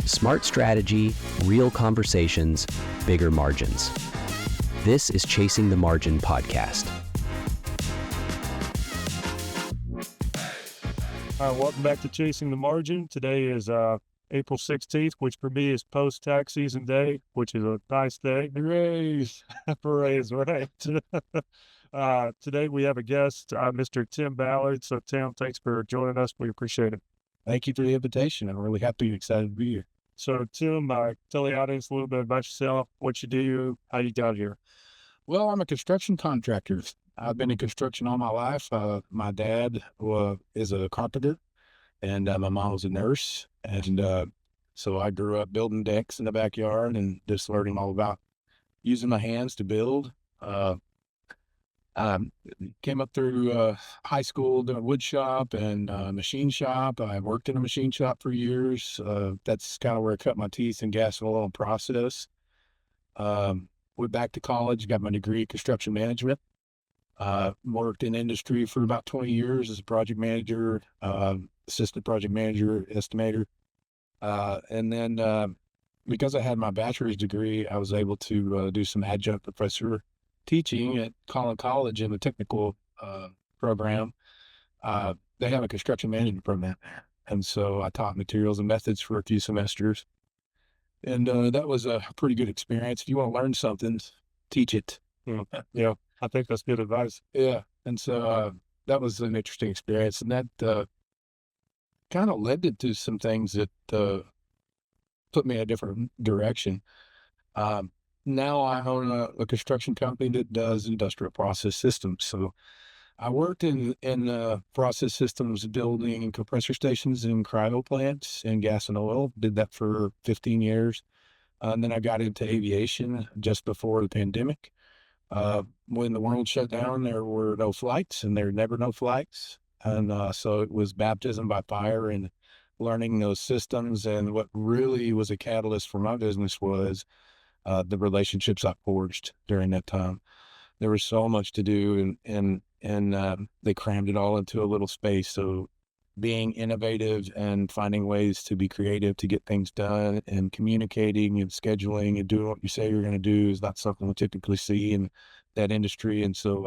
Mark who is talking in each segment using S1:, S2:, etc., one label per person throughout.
S1: Smart strategy, real conversations, bigger margins. This is Chasing the Margin podcast.
S2: Welcome back to Chasing the Margin. Today is April 16th, which for me is post-tax season day, which is a nice day. Hooray! Hooray, right. Today we have a guest, Mr. Tim Ballard. So Tim, thanks for joining us. We appreciate it.
S3: Thank you for the invitation. I'm really happy and excited to be here.
S2: So Tim, tell the audience a little bit about yourself, what you do, how you got here.
S3: Well, I'm a construction contractor. I've been in construction all my life. My dad is a carpenter, and my mom was a nurse. And so I grew up building decks in the backyard and just learning all about using my hands to build. Came up through high school, doing wood shop and machine shop. I worked in a machine shop for years. That's kind of where I cut my teeth in gas and oil and process. Went back to college, got my degree in construction management. Worked in industry for about 20 years as a project manager, assistant project manager, estimator. And then because I had my bachelor's degree, I was able to do some adjunct professor teaching at Collin College in the technical program. They have a construction management program. And so I taught materials and methods for a few semesters. And that was a pretty good experience. If you want to learn something, teach it.
S2: Yeah, I think that's good advice.
S3: Yeah. And so that was an interesting experience. And that kind of led to some things that put me in a different direction. Now I own a construction company that does industrial process systems. So I worked in process systems, building compressor stations and cryo plants and gas and oil. Did that for 15 years. And then I got into aviation just before the pandemic. When the world shut down, there were no flights, and there were never no flights. And so it was baptism by fire and learning those systems. And what really was a catalyst for my business was the relationships I forged during that time. There was so much to do, and they crammed it all into a little space. So being innovative and finding ways to be creative to get things done, and communicating and scheduling and doing what you say you're going to do is not something we typically see in that industry. And so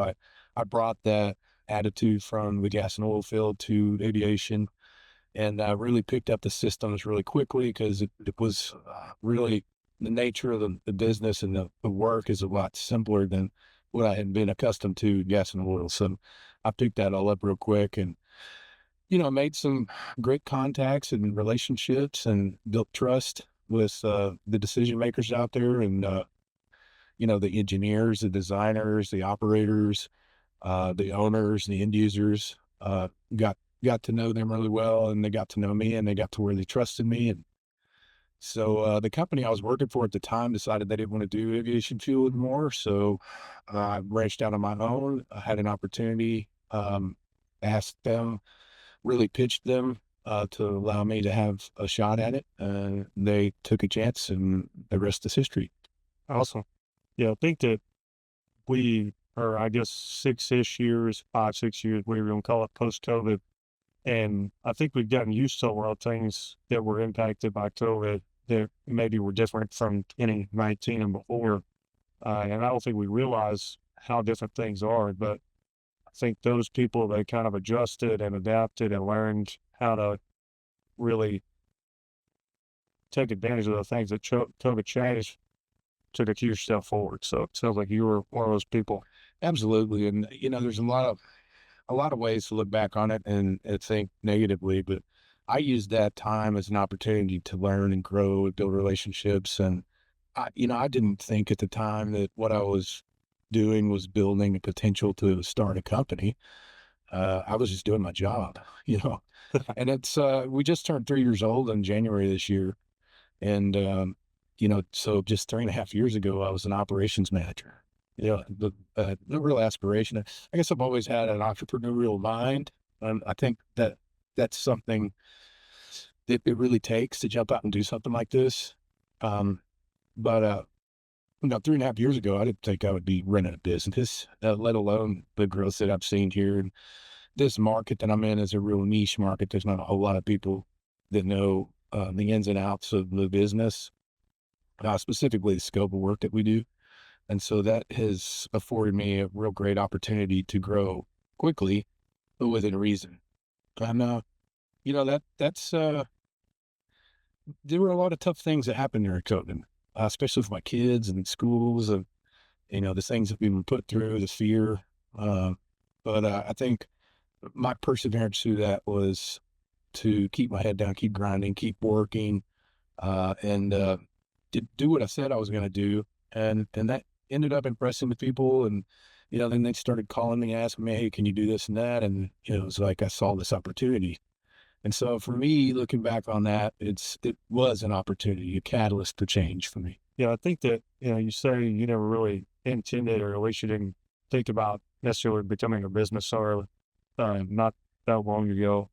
S3: I brought that attitude from the gas and oil field to aviation, and I really picked up the systems really quickly because it was really the nature of the business, and the work is a lot simpler than what I had been accustomed to gas and oil. So I picked that all up real quick, and, made some great contacts and relationships and built trust with the decision makers out there, and, the engineers, the designers, the operators, the owners, the end users, got to know them really well, and they got to know me, and they got to where they trusted me. And so the company I was working for at the time decided they didn't want to do aviation fuel anymore. So I branched out on my own. I had an opportunity, asked them, really pitched them to allow me to have a shot at it. And they took a chance, and the rest is history.
S2: Awesome. Yeah, I think that we are, I guess, 6-ish years, 5-6 years, whatever you want to call it, post-COVID. And I think we've gotten used to a lot of things that were impacted by COVID that maybe were different from 2019 and before. And I don't think we realize how different things are, but I think those people, they kind of adjusted and adapted and learned how to really take advantage of the things that COVID changed to get yourself forward. So it sounds like you were one of those people.
S3: Absolutely. And, there's a lot of ways to look back on it and think negatively, but I used that time as an opportunity to learn and grow and build relationships. And I didn't think at the time that what I was doing was building a potential to start a company. I was just doing my job, and it's, we just turned 3 years old in January this year. And, so just 3.5 years ago, I was an operations manager. The real aspiration. I guess I've always had an entrepreneurial mind. I think that's something that it really takes to jump out and do something like this. But 3.5 years ago, I didn't think I would be running a business, let alone the growth that I've seen here. And this market that I'm in is a real niche market. There's not a whole lot of people that know the ins and outs of the business, specifically the scope of work that we do. And so that has afforded me a real great opportunity to grow quickly, but within reason. And, that's, there were a lot of tough things that happened during COVID, especially for my kids and schools and, the things that we've been put through, the fear. But I think my perseverance through that was to keep my head down, keep grinding, keep working, and to do what I said I was going to do. And that ended up impressing the people. And, then they started calling me, asking me, hey, can you do this and that? And, it was like I saw this opportunity. And so for me, looking back on that, it was an opportunity, a catalyst to change for me.
S2: Yeah, I think that, you say you never really intended, or at least you didn't think about necessarily becoming a business owner not that long ago.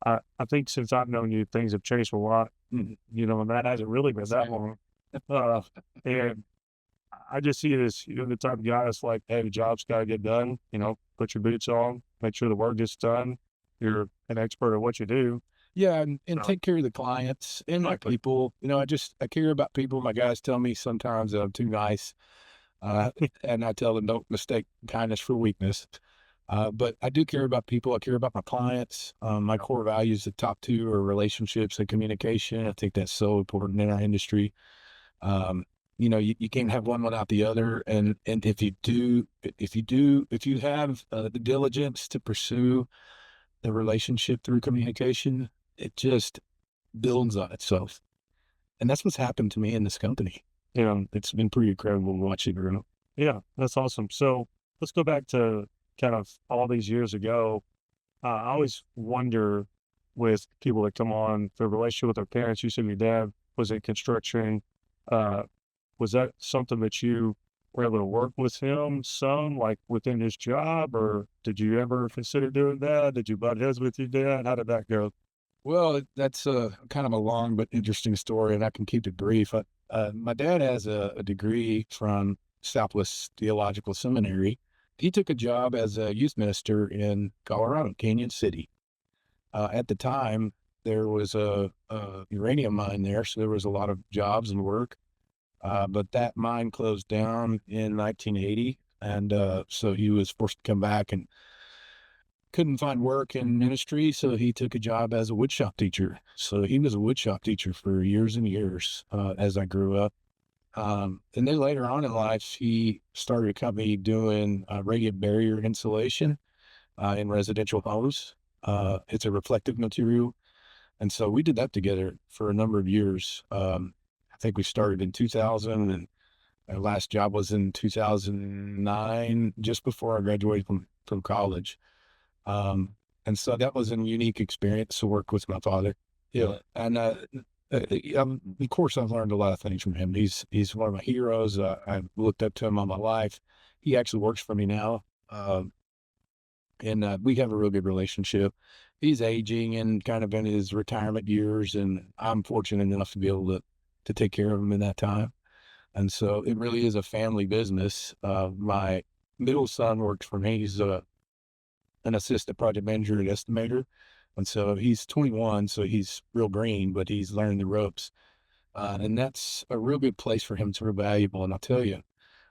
S2: I think since I've known you, things have changed a lot, and that hasn't really been that long. And I just see it as, the type of guy that's like, hey, the job's got to get done, put your boots on, make sure the work gets done. You're an expert at what you do.
S3: Yeah, and take care of the clients and my people. I care about people. My guys tell me sometimes that I'm too nice, and I tell them don't mistake kindness for weakness. But I do care about people. I care about my clients. My core values, the top two, are relationships and communication. I think that's so important in our industry. You can't have one without the other. And if you have the diligence to pursue the relationship through communication, it just builds on itself. And that's what's happened to me in this company. It's been pretty incredible to watch it grow.
S2: Yeah, that's awesome. So let's go back to kind of all these years ago. I always wonder with people that come on, the relationship with their parents. You said your dad was in construction. Was that something that you were able to work with him some, like within his job, or did you ever consider doing that? Did you butt heads with your dad? How did that go?
S3: Well, that's kind of a long but interesting story, and I can keep it brief. My dad has a degree from Southwest Theological Seminary. He took a job as a youth minister in Colorado, Canyon City. At the time, there was a uranium mine there, so there was a lot of jobs and work. But that mine closed down in 1980, and so he was forced to come back and couldn't find work in ministry, so he took a job as a woodshop teacher. So he was a woodshop teacher for years and years as I grew up. And then later on in life, he started a company doing radiant barrier insulation in residential homes. It's a reflective material. And so we did that together for a number of years. I think we started in 2000, and our last job was in 2009, just before I graduated from college. And so that was a unique experience to work with my father. Yeah. And of course, I've learned a lot of things from him. He's one of my heroes. I've looked up to him all my life. He actually works for me now. And we have a real good relationship. He's aging and kind of in his retirement years, and I'm fortunate enough to be able to take care of him in that time. And so it really is a family business. My middle son works for me. He's an assistant project manager and estimator. And so he's 21, so he's real green, but he's learning the ropes. And that's a real good place for him. It's real valuable. And I'll tell you,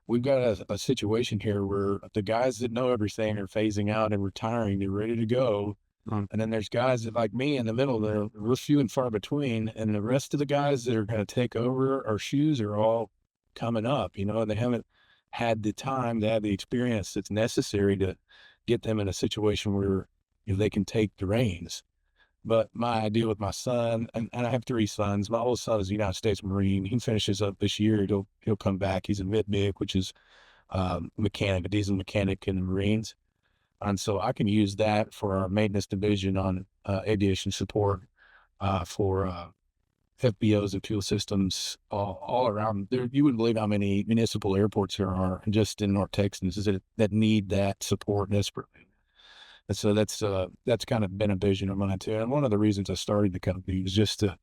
S3: we've got a situation here where the guys that know everything are phasing out and retiring. They're ready to go. And then there's guys that, like me, in the middle, they're real few and far between. And the rest of the guys that are going to take over our shoes are all coming up, and they haven't had the time to have the experience that's necessary to get them in a situation where they can take the reins. But my idea with my son, and I have 3 sons. My oldest son is a United States Marine. He finishes up this year. He'll come back. He's a mid-mig, which is mechanic, a diesel mechanic in the Marines. And so I can use that for our maintenance division on aviation support for FBOs and fuel systems all around. You wouldn't believe how many municipal airports there are just in North Texas that need that support desperately. And so that's kind of been a vision of mine too. And one of the reasons I started the company was just to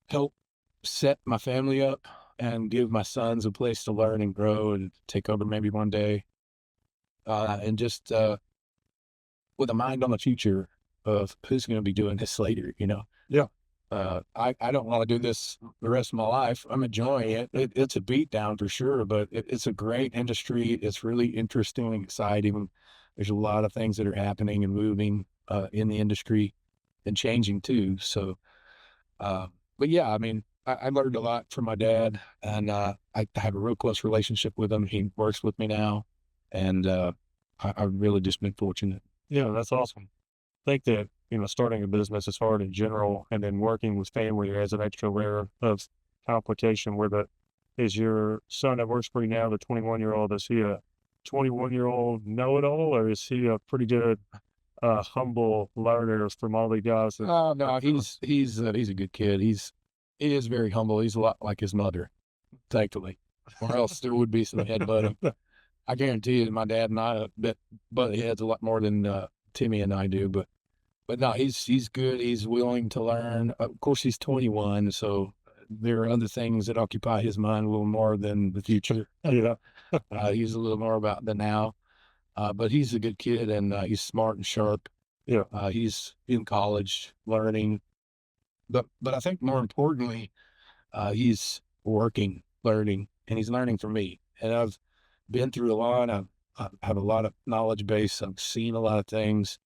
S3: help set my family up and give my sons a place to learn and grow and take over maybe one day. And just with a mind on the future of who's going to be doing this later,
S2: Yeah.
S3: I don't want to do this the rest of my life. I'm enjoying it. It's a beat down for sure, but it's a great industry. It's really interesting and exciting. There's a lot of things that are happening and moving in the industry and changing too. So, but yeah, I mean, I learned a lot from my dad, and I have a real close relationship with him. He works with me now, and I've really just been fortunate.
S2: Yeah, that's awesome. I think that, starting a business is hard in general, and then working with family has an extra layer of complication where is your son that works for you now, the 21-year-old, is he a 21-year-old know-it-all, or is he a pretty good, humble learner from all the guys that,
S3: Oh no, he's a good kid. He is very humble. He's a lot like his mother, thankfully, or else there would be some headbutting. I guarantee you, my dad and I butt heads a lot more than Timmy and I do. But no, he's good. He's willing to learn. Of course, he's 21, so there are other things that occupy his mind a little more than the future.
S2: yeah,
S3: He's a little more about the now. But he's a good kid, and he's smart and sharp.
S2: yeah,
S3: He's in college learning, but I think more importantly, he's working, learning, and he's learning from me. And I've been through a lot. I have a lot of knowledge base. I've seen a lot of things.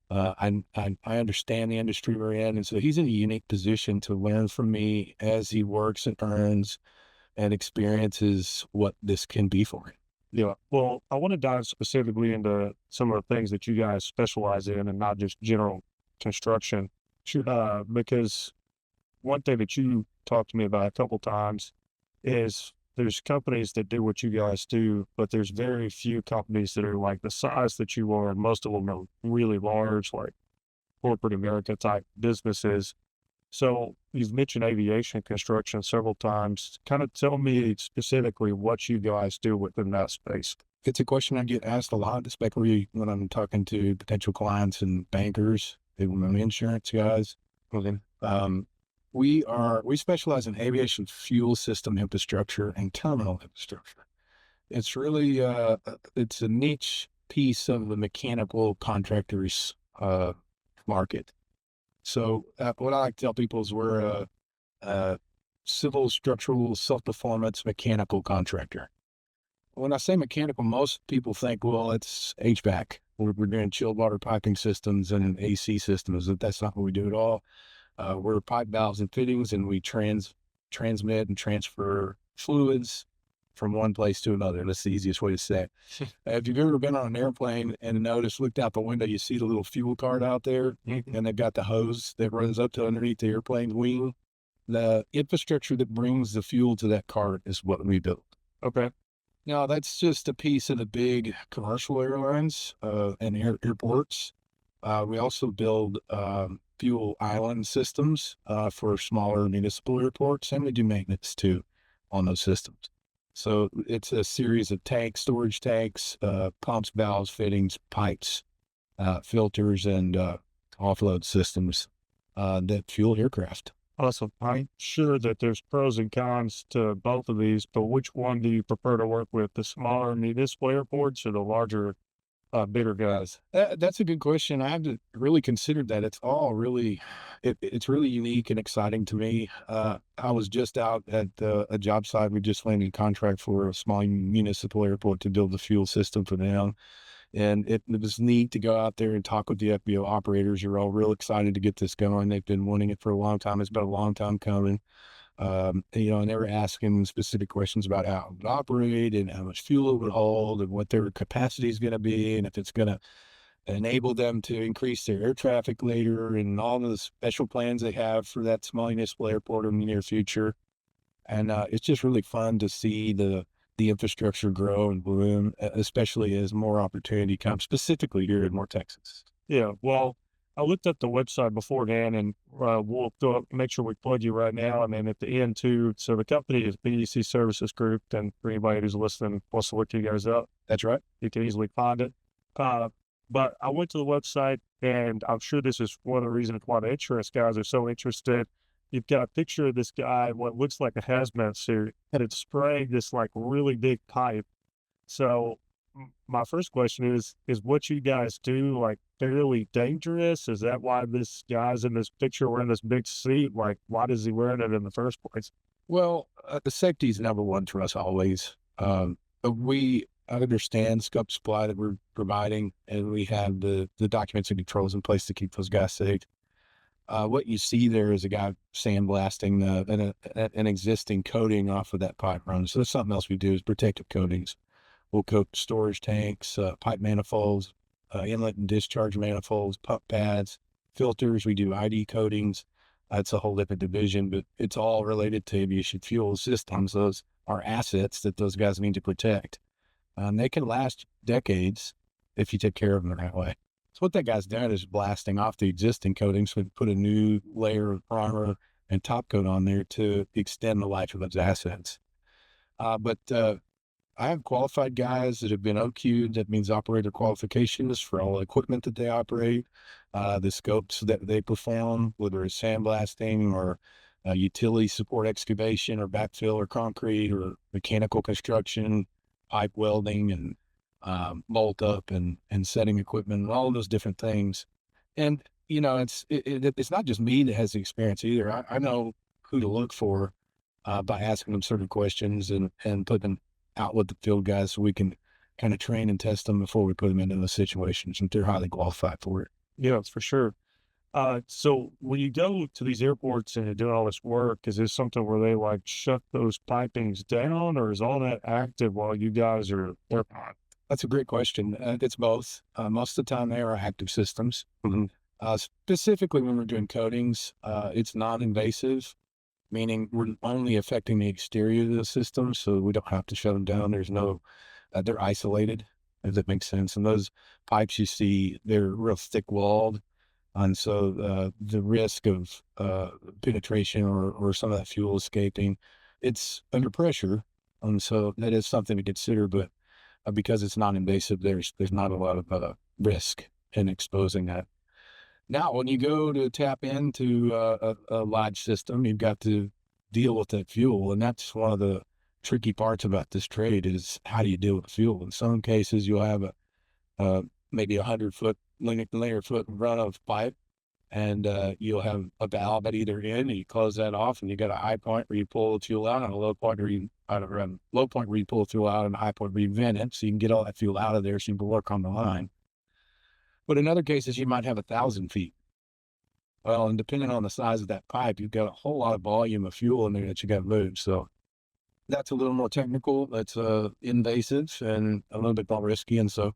S3: I understand the industry we're in, and so he's in a unique position to learn from me as he works and earns and experiences what this can be for him.
S2: yeah. Well, I want to dive specifically into some of the things that you guys specialize in and not just general construction. Sure. Because one thing that you talked to me about a couple times is there's companies that do what you guys do, but there's very few companies that are like the size that you are. And most of them are really large, like corporate America type businesses. So you've mentioned aviation construction several times. Kind of tell me specifically what you guys do within that space.
S3: It's a question I get asked a lot, especially when I'm talking to potential clients and bankers, and insurance guys.
S2: Okay.
S3: We specialize in aviation fuel system infrastructure and terminal infrastructure. It's really it's a niche piece of the mechanical contractors market. So what I like to tell people is we're a civil structural self-performance mechanical contractor. When I say mechanical, most people think, well, it's HVAC. We're doing chilled water piping systems and AC systems. That's not what we do at all. We're pipe valves and fittings, and we transmit and transfer fluids from one place to another. That's the easiest way to say it. If you've ever been on an airplane and looked out the window, you see the little fuel card out there, and they've got the hose that runs up to underneath the airplane wing. The infrastructure that brings the fuel to that cart is what we build.
S2: Okay.
S3: Now, that's just a piece of the big commercial airlines and airports. We also build fuel island systems for smaller municipal airports, and we do maintenance too on those systems. So it's a series of tanks, storage tanks, pumps, valves, fittings, pipes, filters, and offload systems that fuel aircraft.
S2: Awesome. I'm sure that there's pros and cons to both of these, but which one do you prefer to work with, the smaller municipal airports or the larger, bigger guys?
S3: That's a good question. I haven't really considered that. It's all really, it's really unique and exciting to me. I was just out at a job site. We just landed a contract for a small municipal airport to build the fuel system for them. And it was neat to go out there and talk with the FBO operators. You're all real excited to get this going. They've been wanting it for a long time. It's been a long time coming. And they were asking specific questions about how it would operate and how much fuel it would hold and what their capacity is going to be and if it's going to enable them to increase their air traffic later and all the special plans they have for that small municipal airport in the near future. And it's just really fun to see the infrastructure grow and bloom, especially as more opportunity comes, specifically here in North Texas.
S2: Yeah. Well, I looked up the website beforehand, and we'll make sure we plug you right now. And then at the end too. So the company is BDC Services Group, and for anybody who's listening wants to look you guys up,
S3: That's right.
S2: you can easily find it. But I went to the website, and I'm sure this is one of the reasons why the insurance guys are so interested. You've got a picture of this guy, what looks like a hazmat suit, and it's spraying this like really big pipe. So my first question is what you guys do like fairly dangerous? Is that why this guy's in this picture wearing this big suit? Like, why does he wearing it in the first place?
S3: Well, the safety is number one for us always. But we understand scope supply that we're providing, and we have the documents and controls in place to keep those guys safe. What you see there is a guy sandblasting an existing coating off of that pipe run. So that's something else we do is protective coatings. We'll coat storage tanks, pipe manifolds, inlet and discharge manifolds, pump pads, filters. We do ID coatings. That's a whole different division, but it's all related to aviation fuel systems. Those are assets that those guys need to protect. They can last decades if you take care of them the right way. So what that guy's done is blasting off the existing coatings, so put a new layer of primer and top coat on there to extend the life of those assets. But I have qualified guys that have been OQ'd. That means operator qualifications for all the equipment that they operate, the scopes that they perform, whether it's sandblasting or utility support excavation or backfill or concrete or mechanical construction, pipe welding and bolt up and setting equipment and all of those different things. And, you know, it's not just me that has the experience either. I know who to look for by asking them certain questions and putting them out with the field guys so we can kind of train and test them before we put them into those situations, and they're highly qualified for it.
S2: Yeah, for sure. So when you go to these airports and you're doing all this work, is this something where they like shut those pipings down, or is all that active while you guys are working on it?
S3: That's a great question. It's both. Most of the time they are active systems. Specifically when we're doing coatings, it's non-invasive, meaning we're only affecting the exterior of the system, so we don't have to shut them down. There's no, they're isolated, if that makes sense. And those pipes you see, they're real thick walled. And so the risk of penetration or some of that fuel escaping, it's under pressure. And so that is something to consider, but because it's non-invasive, there's not a lot of risk in exposing that. Now, when you go to tap into a large system, you've got to deal with that fuel. And that's one of the tricky parts about this trade is how do you deal with fuel? In some cases, you'll have maybe 100-foot linear foot run of pipe, and you'll have a valve at either end, and you close that off, and you got a high point where you pull the fuel out, and a low point where you low point where you pull the fuel out, and a high point where you vent it, so you can get all that fuel out of there, so you can work on the line. But in other cases, you might have 1,000 feet. Well, and depending on the size of that pipe, you've got a whole lot of volume of fuel in there that you got to move. So that's a little more technical. That's invasive and a little bit more risky. And so,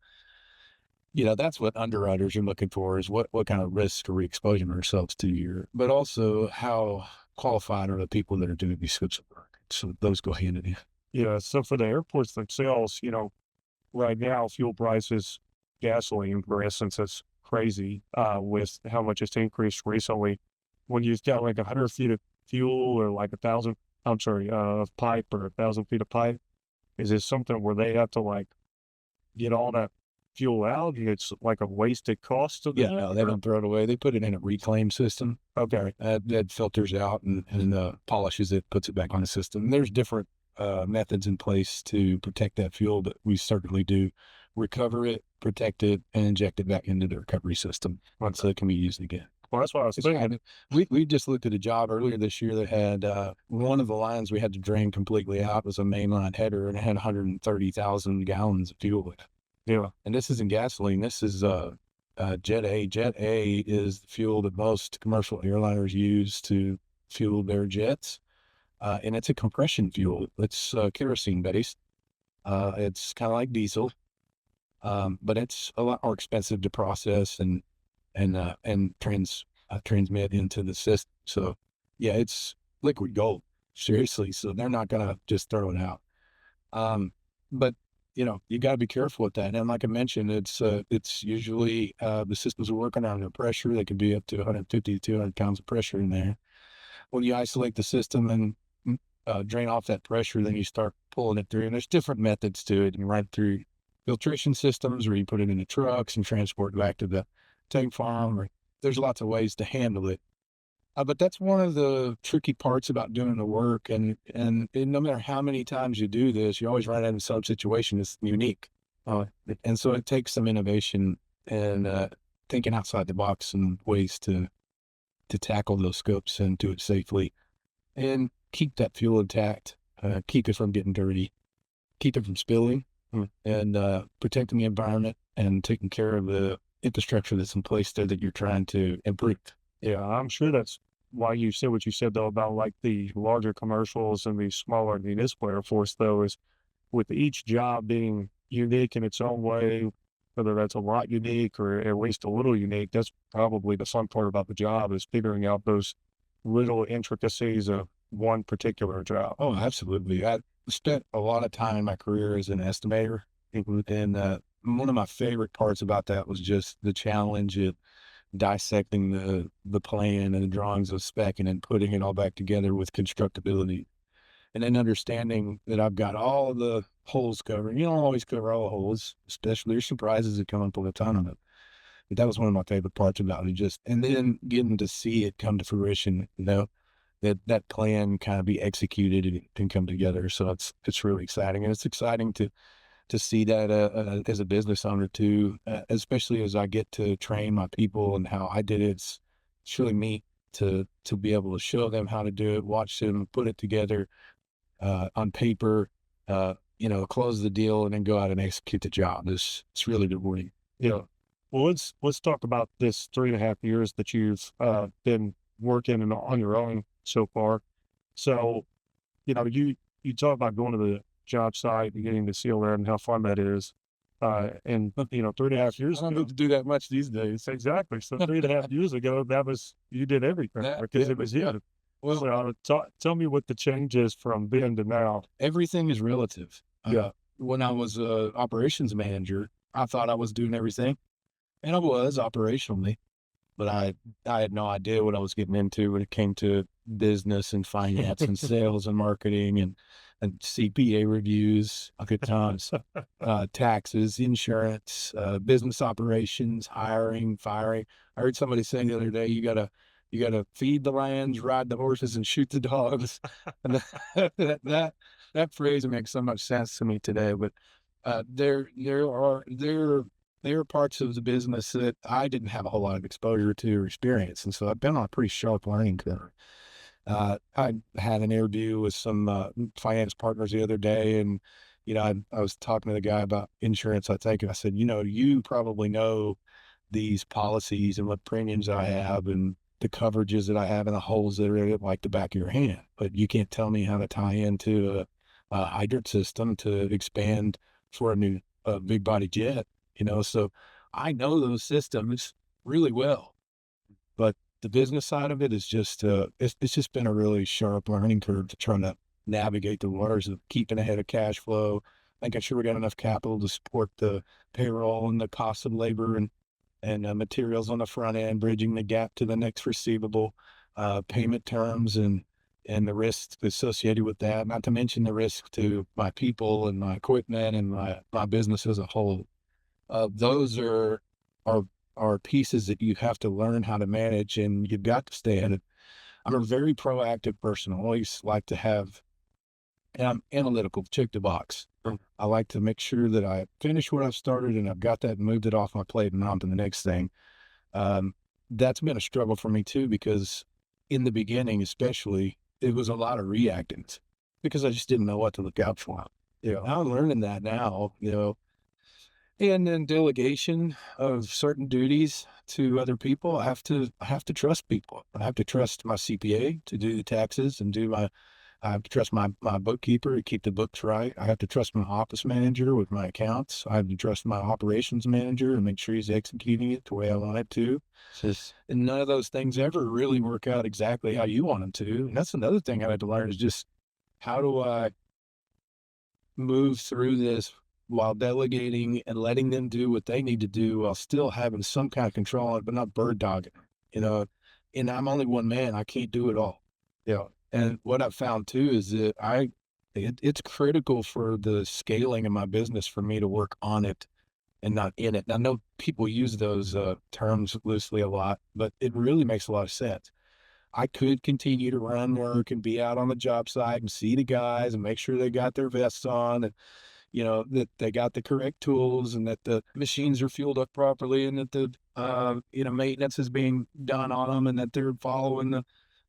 S3: you know, that's what underwriters are looking for is what kind of risk are we exposing ourselves to here, but also how qualified are the people that are doing these scopes of work. So those go hand in hand.
S2: Yeah. So for the airports themselves, you know, right now fuel prices, gasoline, for instance, is crazy with how much it's increased recently. When you've got like 100 feet of fuel or like 1,000, of pipe or 1,000 feet of pipe, is this something where they have to like get all that fuel out? It's like a wasted cost of that?
S3: No, they don't throw it away. They put it in a reclaim system.
S2: Okay.
S3: That filters out and polishes it, puts it back on the system. And there's different methods in place to protect that fuel, but we certainly do recover it, protect it, and inject it back into the recovery system so it can be used again.
S2: Well, that's what I was thinking.
S3: We just looked at a job earlier this year that had one of the lines we had to drain completely out was a mainline header, and it had 130,000 gallons of fuel in it.
S2: Yeah.
S3: And this isn't gasoline. This is Jet A. Jet A is the fuel that most commercial airliners use to fuel their jets. And it's a compression fuel. It's kerosene based. It's kind of like diesel, but it's a lot more expensive to process and transmit into the system. So yeah, it's liquid gold, seriously. So they're not going to just throw it out. But you know, you got to be careful with that. And like I mentioned, it's usually the systems are working under pressure. They can be up to 150 to 200 pounds of pressure in there. When you isolate the system and drain off that pressure, then you start pulling it through. And there's different methods to it. You run through filtration systems, or you put it in the trucks and transport it back to the tank farm. Or there's lots of ways to handle it. But that's one of the tricky parts about doing the work. And no matter how many times you do this, you always run into some situation that's unique. Uh, and so it takes some innovation and thinking outside the box and ways to tackle those scopes and do it safely and keep that fuel intact, keep it from getting dirty, keep it from spilling, and protecting the environment and taking care of the infrastructure that's in place there that you're trying to improve.
S2: Yeah, I'm sure that's why you said what you said though about like the larger commercials and the smaller municipal airforce though is with each job being unique in its own way, whether that's a lot unique or at least a little unique, that's probably the fun part about the job is figuring out those little intricacies of one particular job.
S3: Oh, absolutely. I spent a lot of time in my career as an estimator, and one of my favorite parts about that was just the challenge of dissecting the plan and the drawings of spec and then putting it all back together with constructability. And then understanding that I've got all the holes covered. You don't always cover all the holes, especially there's surprises that come up all the time. But that was one of my favorite parts about it. Just and then getting to see it come to fruition, that plan kind of be executed and come together. So it's really exciting, and it's exciting to see that as a business owner too, especially as I get to train my people and how I did it. It's really neat to be able to show them how to do it, watch them put it together on paper, close the deal and then go out and execute the job. It's really rewarding.
S2: Yeah. Well, let's talk about this 3.5 years that you've been working on your own so far. So, you talk about going to the job site and getting to see all that and how fun that is. And 3.5 years
S3: I don't
S2: ago,
S3: get to do that much these days.
S2: exactly. So 3.5 years ago, you did everything because it was you.
S3: Well,
S2: So tell me what the change is from then to now.
S3: everything is relative.
S2: Yeah.
S3: When I was a operations manager, I thought I was doing everything, and I was operationally, but I had no idea what I was getting into when it came to business and finance and sales and marketing and CPA reviews, good times, taxes, insurance, business operations, hiring, firing. I heard somebody saying the other day, you gotta feed the lions, ride the horses, and shoot the dogs. And that phrase makes so much sense to me today. But there are parts of the business that I didn't have a whole lot of exposure to or experience, and so I've been on a pretty sharp learning curve. I had an interview with some finance partners the other day, and I was talking to the guy about insurance. I think, and I said, you probably know these policies and what premiums I have and the coverages that I have and the holes that are like the back of your hand, but you can't tell me how to tie into a hydrant system to expand for a new big body jet. So I know those systems really well, but the business side of it is just, it's just been a really sharp learning curve to try to navigate the waters of keeping ahead of cash flow, making sure we got enough capital to support the payroll and the cost of labor and materials on the front end, bridging the gap to the next receivable, payment terms and the risks associated with that, not to mention the risk to my people and my equipment and my business as a whole. Those are pieces that you have to learn how to manage, and you've got to stay in it. I'm a very proactive person. I always like to have, and I'm analytical, check the box. I like to make sure that I finish what I've started and I've got that and moved it off my plate and on to the next thing. That's been a struggle for me too, because in the beginning, especially, it was a lot of reactance because I just didn't know what to look out for. I'm learning that now, and then delegation of certain duties to other people. I have to trust people. I have to trust my CPA to do the taxes and I have to trust my bookkeeper to keep the books right. I have to trust my office manager with my accounts. I have to trust my operations manager and make sure he's executing it the way I want it to. And none of those things ever really work out exactly how you want them to. And that's another thing I had to learn is just how do I move through this while delegating and letting them do what they need to do while still having some kind of control on it, but not bird dogging, and I'm only one man. I can't do it all. And what I've found too is that it's critical for the scaling of my business for me to work on it and not in it. And I know people use those terms loosely a lot, but it really makes a lot of sense. I could continue to run work and be out on the job site and see the guys and make sure they got their vests on and that they got the correct tools and that the machines are fueled up properly and that the, maintenance is being done on them and that they're following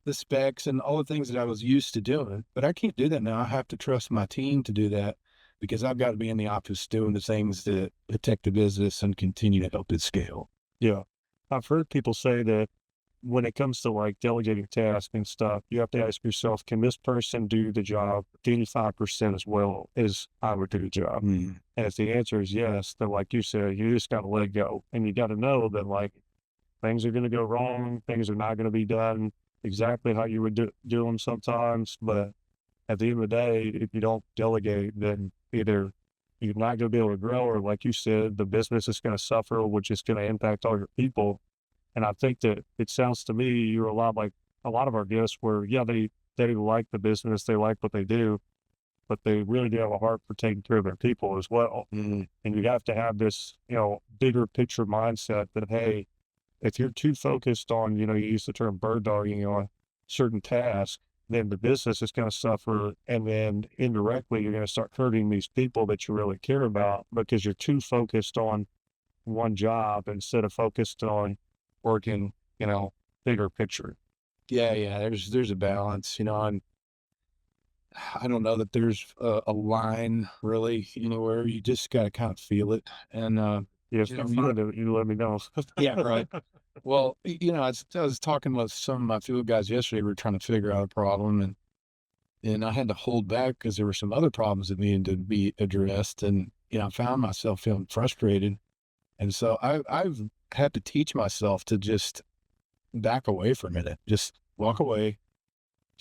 S3: the specs and all the things that I was used to doing. But I can't do that now. I have to trust my team to do that because I've got to be in the office doing the things that protect the business and continue to help it scale.
S2: Yeah. I've heard people say that when it comes to like delegating tasks and stuff, you have to ask yourself, can this person do the job 85% as well as I would do the job?
S3: Mm.
S2: And if the answer is yes, then like you said, you just got to let it go. And you got to know that like things are going to go wrong. Things are not going to be done exactly how you would do them sometimes. But at the end of the day, if you don't delegate, then either you're not going to be able to grow, or like you said, the business is going to suffer, which is going to impact all your people. And I think that it sounds to me you're a lot like a lot of our guests where, yeah, they like the business, they like what they do, but they really do have a heart for taking care of their people as well.
S3: Mm.
S2: And you have to have this, bigger picture mindset that, hey, if you're too focused on, you use the term bird dogging on certain tasks, then the business is going to suffer. And then indirectly, you're going to start hurting these people that you really care about because you're too focused on one job instead of focused on working, bigger picture.
S3: Yeah. There's a balance, and I don't know that there's a line really, where you just got to kind of feel it. And,
S2: Yes, you let me know.
S3: yeah, right. Well, I was talking with some of my field guys yesterday. We were trying to figure out a problem and I had to hold back because there were some other problems that needed to be addressed. And, I found myself feeling frustrated. And so I've had to teach myself to just back away for a minute, just walk away.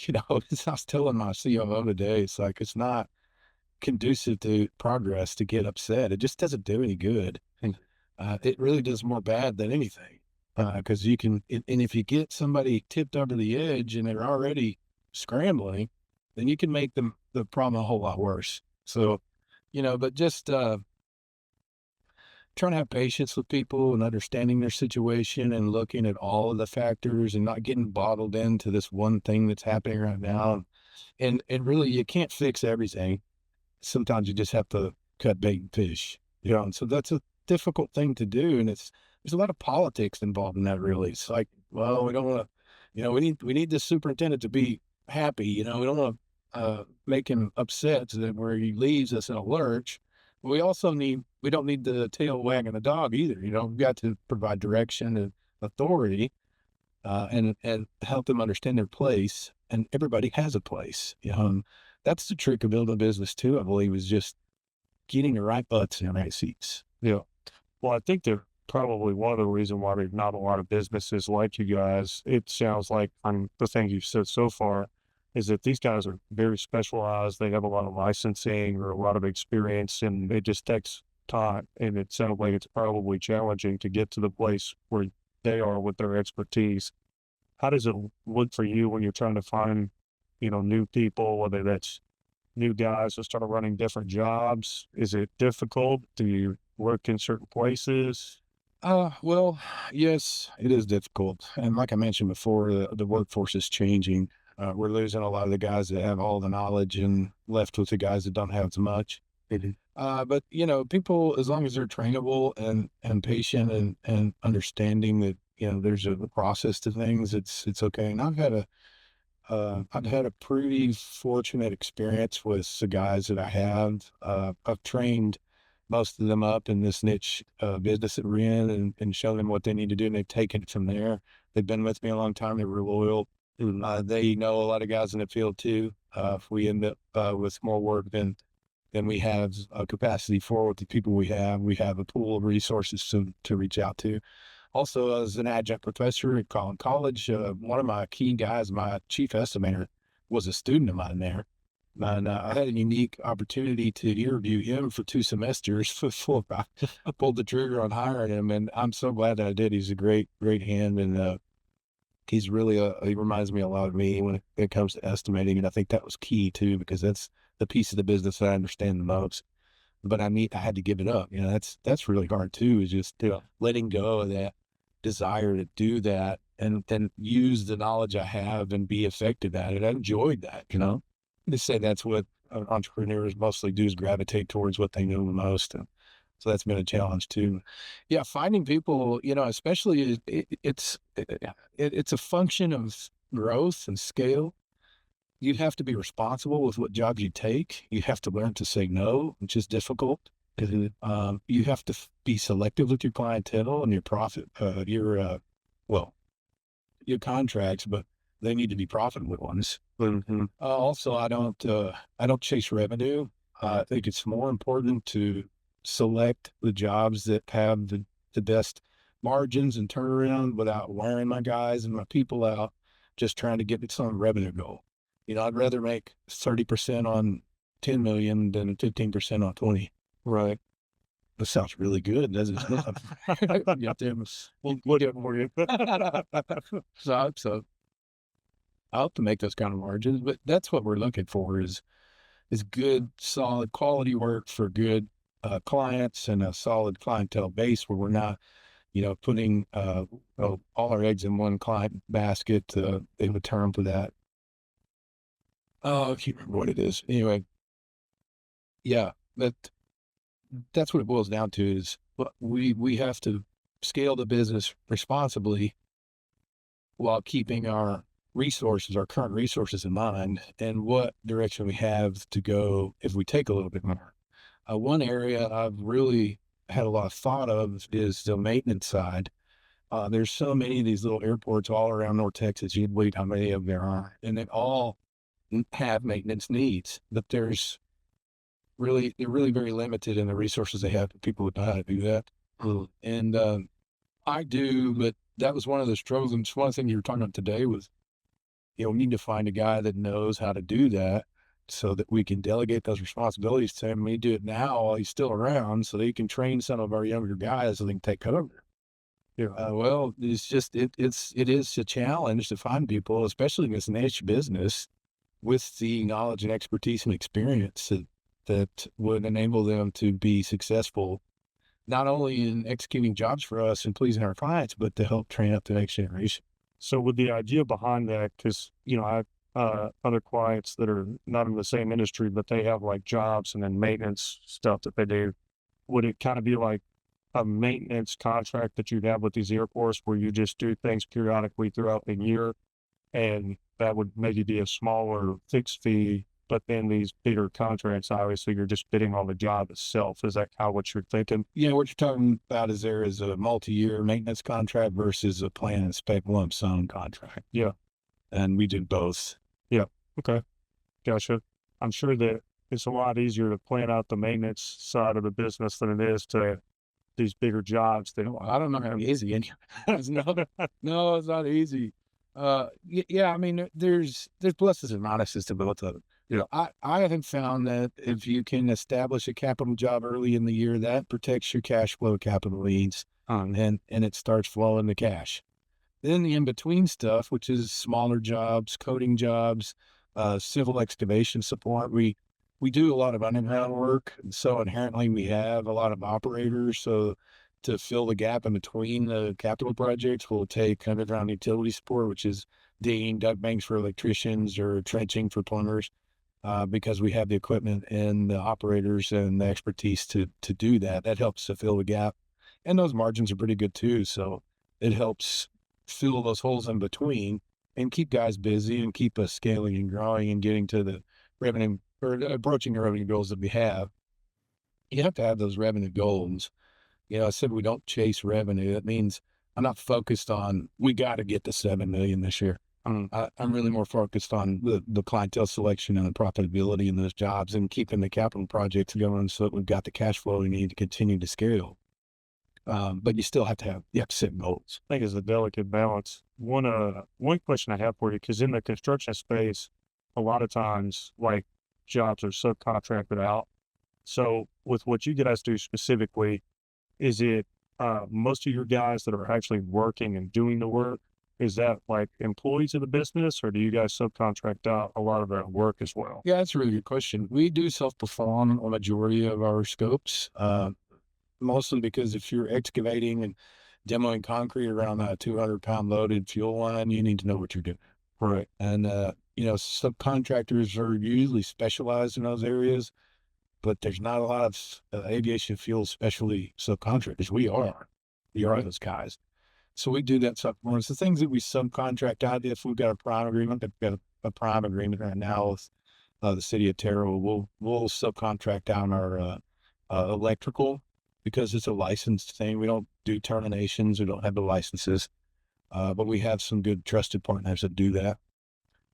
S3: I was telling my COO today, it's like, it's not conducive to progress to get upset. It just doesn't do any good. And it really does more bad than anything. Because you can, and if you get somebody tipped over the edge and they're already scrambling, then you can make the problem a whole lot worse. So, but just trying to have patience with people and understanding their situation and looking at all of the factors and not getting bottled into this one thing that's happening right now. And really, you can't fix everything. Sometimes you just have to cut bait and fish, and so that's a difficult thing to do. And there's a lot of politics involved in that, really. It's like, well, we don't want to, we need this superintendent to be happy, we don't want to make him upset so that where he leaves us in a lurch. We don't need the tail wagging the dog either. We've got to provide direction and authority, and help them understand their place. And everybody has a place. That's the trick of building a business too, I believe, is just getting the right butts in the right seats.
S2: Yeah. Well, I think that probably one of the reasons why there's not a lot of businesses like you guys, it sounds like from the things you've said so far, is that these guys are very specialized. They have a lot of licensing or a lot of experience, and it just takes time. And it sounds like it's probably challenging to get to the place where they are with their expertise. How does it look for you when you're trying to find, new people, whether that's new guys that start running different jobs? Is it difficult? Do you work in certain places?
S3: Well, yes, it is difficult. And like I mentioned before, the workforce is changing. We're losing a lot of the guys that have all the knowledge and left with the guys that don't have as much. But people, as long as they're trainable and patient and understanding that, there's a process to things, it's okay. And I've had a pretty fortunate experience with the guys that I have. I've trained most of them up in this niche business that we're in and shown them what they need to do, and they've taken it from there. They've been with me a long time. They were loyal. They know a lot of guys in the field too. If we end up with more work than we have a capacity for with the people we have a pool of resources to reach out to. Also, as an adjunct professor at college, one of my key guys, my chief estimator, was a student of mine there. And I had a unique opportunity to interview him for 2 semesters before I pulled the trigger on hiring him. And I'm so glad that I did. He's a great, great hand. And he's really, he reminds me a lot of me when it comes to estimating. And I think that was key too, because that's the piece of the business that I understand the most. But I had to give it up. That's really hard too, is just letting go of that desire to do that and then use the knowledge I have and be effective at it. I enjoyed that, to say that's what entrepreneurs mostly do is gravitate towards what they know the most. And so that's been a challenge too. Yeah, finding people, especially it's a function of growth and scale. You have to be responsible with what jobs you take. You have to learn to say no, which is difficult. You have to be selective with your clientele and your profit, your contracts, but they need to be profitable ones.
S2: Mm-hmm.
S3: Also, I don't chase revenue. I think it's more important to select the jobs that have the best margins and turnaround without wearing my guys and my people out, just trying to get some revenue goal. I'd rather make 30% on 10 million than 15% on 20.
S2: Right.
S3: That sounds really good, doesn't it? Yeah,
S2: We'll look at for you.
S3: So I hope to make those kind of margins, but that's what we're looking for is good, solid quality work for good clients and a solid clientele base where we're not, putting all our eggs in one client basket. They have a term for that. Oh, I can't remember what it is. Anyway, yeah, that's what it boils down to is we have to scale the business responsibly while keeping our current resources in mind and what direction we have to go if we take a little bit more. One area I've really had a lot of thought of is the maintenance side. There's so many of these little airports all around North Texas. You'd believe how many of them there are, and they all have maintenance needs, but they're really very limited in the resources they have for people who know how to do that. And I do, but that was one of the struggles. And one thing you were talking about today was, we need to find a guy that knows how to do that so that we can delegate those responsibilities to him. We do it now while he's still around so that he can train some of our younger guys so they can take over. Well, it's just, it is a challenge to find people, especially in this niche business, with the knowledge and expertise and experience that would enable them to be successful, not only in executing jobs for us and pleasing our clients, but to help train up the next generation.
S2: So with the idea behind that, because, I have other clients that are not in the same industry, but they have like jobs and then maintenance stuff that they do. Would it kind of be like a maintenance contract that you'd have with these airports where you just do things periodically throughout the year? And that would maybe be a smaller fixed fee, but then these bigger contracts, obviously you're just bidding on the job itself. Is that kind of what you're thinking?
S3: Yeah, what you're talking about is there is a multi-year maintenance contract versus a plan and spec lump sum contract.
S2: Yeah.
S3: And we do both.
S2: Yeah. Okay. Gotcha. I'm sure that it's a lot easier to plan out the maintenance side of the business than it is to these bigger jobs.
S3: I don't know how easy it is. No, it's not easy. Yeah, I mean, there's pluses and minuses to both of them.
S2: Yeah.
S3: I have found that if you can establish a capital job early in the year, that protects your cash flow capital needs, and it starts flowing the cash. Then the in-between stuff, which is smaller jobs, coating jobs, civil excavation support, we do a lot of underground work, so inherently we have a lot of operators. So to fill the gap in between the capital projects, we'll take underground utility support, which is digging duct banks for electricians or trenching for plumbers, because we have the equipment and the operators and the expertise to do that. That helps to fill the gap. And those margins are pretty good too. So it helps fill those holes in between and keep guys busy and keep us scaling and growing and getting to the revenue or approaching the revenue goals that we have. You have to have those revenue goals. I said we don't chase revenue. That means I'm not focused on, we got to get to 7 million this year. I'm really more focused on the clientele selection and the profitability in those jobs and keeping the capital projects going so that we've got the cash flow we need to continue to scale. But you still have to set goals.
S2: I think it's a delicate balance. One question I have for you, because in the construction space, a lot of times, like, jobs are subcontracted out. So with what you guys do specifically, is it most of your guys that are actually working and doing the work, is that like employees of the business, or do you guys subcontract out a lot of that work as well?
S3: Yeah, that's a really good question. We do self-perform a majority of our scopes, mostly because if you're excavating and demoing concrete around a 200-pound loaded fuel line, you need to know what you're doing.
S2: Right.
S3: And, subcontractors are usually specialized in those areas, but there's not a lot of aviation fuel specialty subcontractors. We are those guys. So we do that stuff more. It's the things that we subcontract out. If we've got a prime agreement, we've got a prime agreement right now with the city of Terrell, we'll subcontract out our electrical because it's a licensed thing. We don't do terminations. We don't have the licenses, but we have some good trusted partners that do that.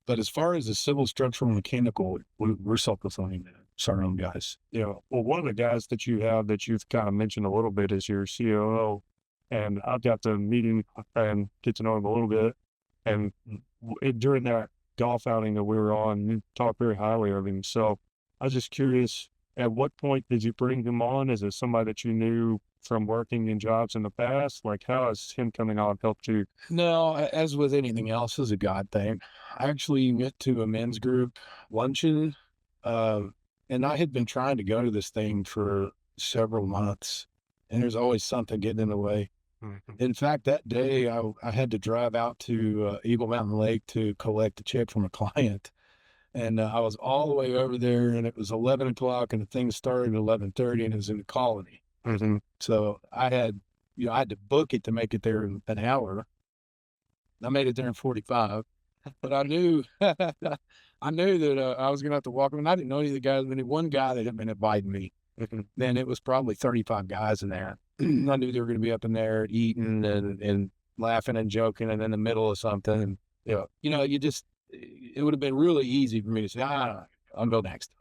S3: But as far as the civil, structural, and mechanical, we're self-performing that. It's our own guys.
S2: Yeah. Well, one of the guys that you have that you've kind of mentioned a little bit is your COO. And I've got to meet him and get to know him a little bit. And during that golf outing that we were on, you talked very highly of him. So I was just curious, at what point did you bring him on? Is it somebody that you knew from working in jobs in the past? Like, how has him coming on helped you?
S3: No, as with anything else, is a God thing. I actually went to a men's group luncheon, and I had been trying to go to this thing for several months, and there's always something getting in the way. In fact, that day I had to drive out to Eagle Mountain Lake to collect a check from a client. And I was all the way over there, and it was 11 o'clock, and the thing started at 11:30, and it was in the Colony. So I had to book it to make it there in an hour. I made it there in 45, but I knew that I was going to have to walk. And I didn't know any of the guys. I mean, one guy that had been inviting me. Then it was probably 35 guys in there. I knew they were going to be up in there eating and laughing and joking and in the middle of something. And, it would have been really easy for me to say, I'll go next.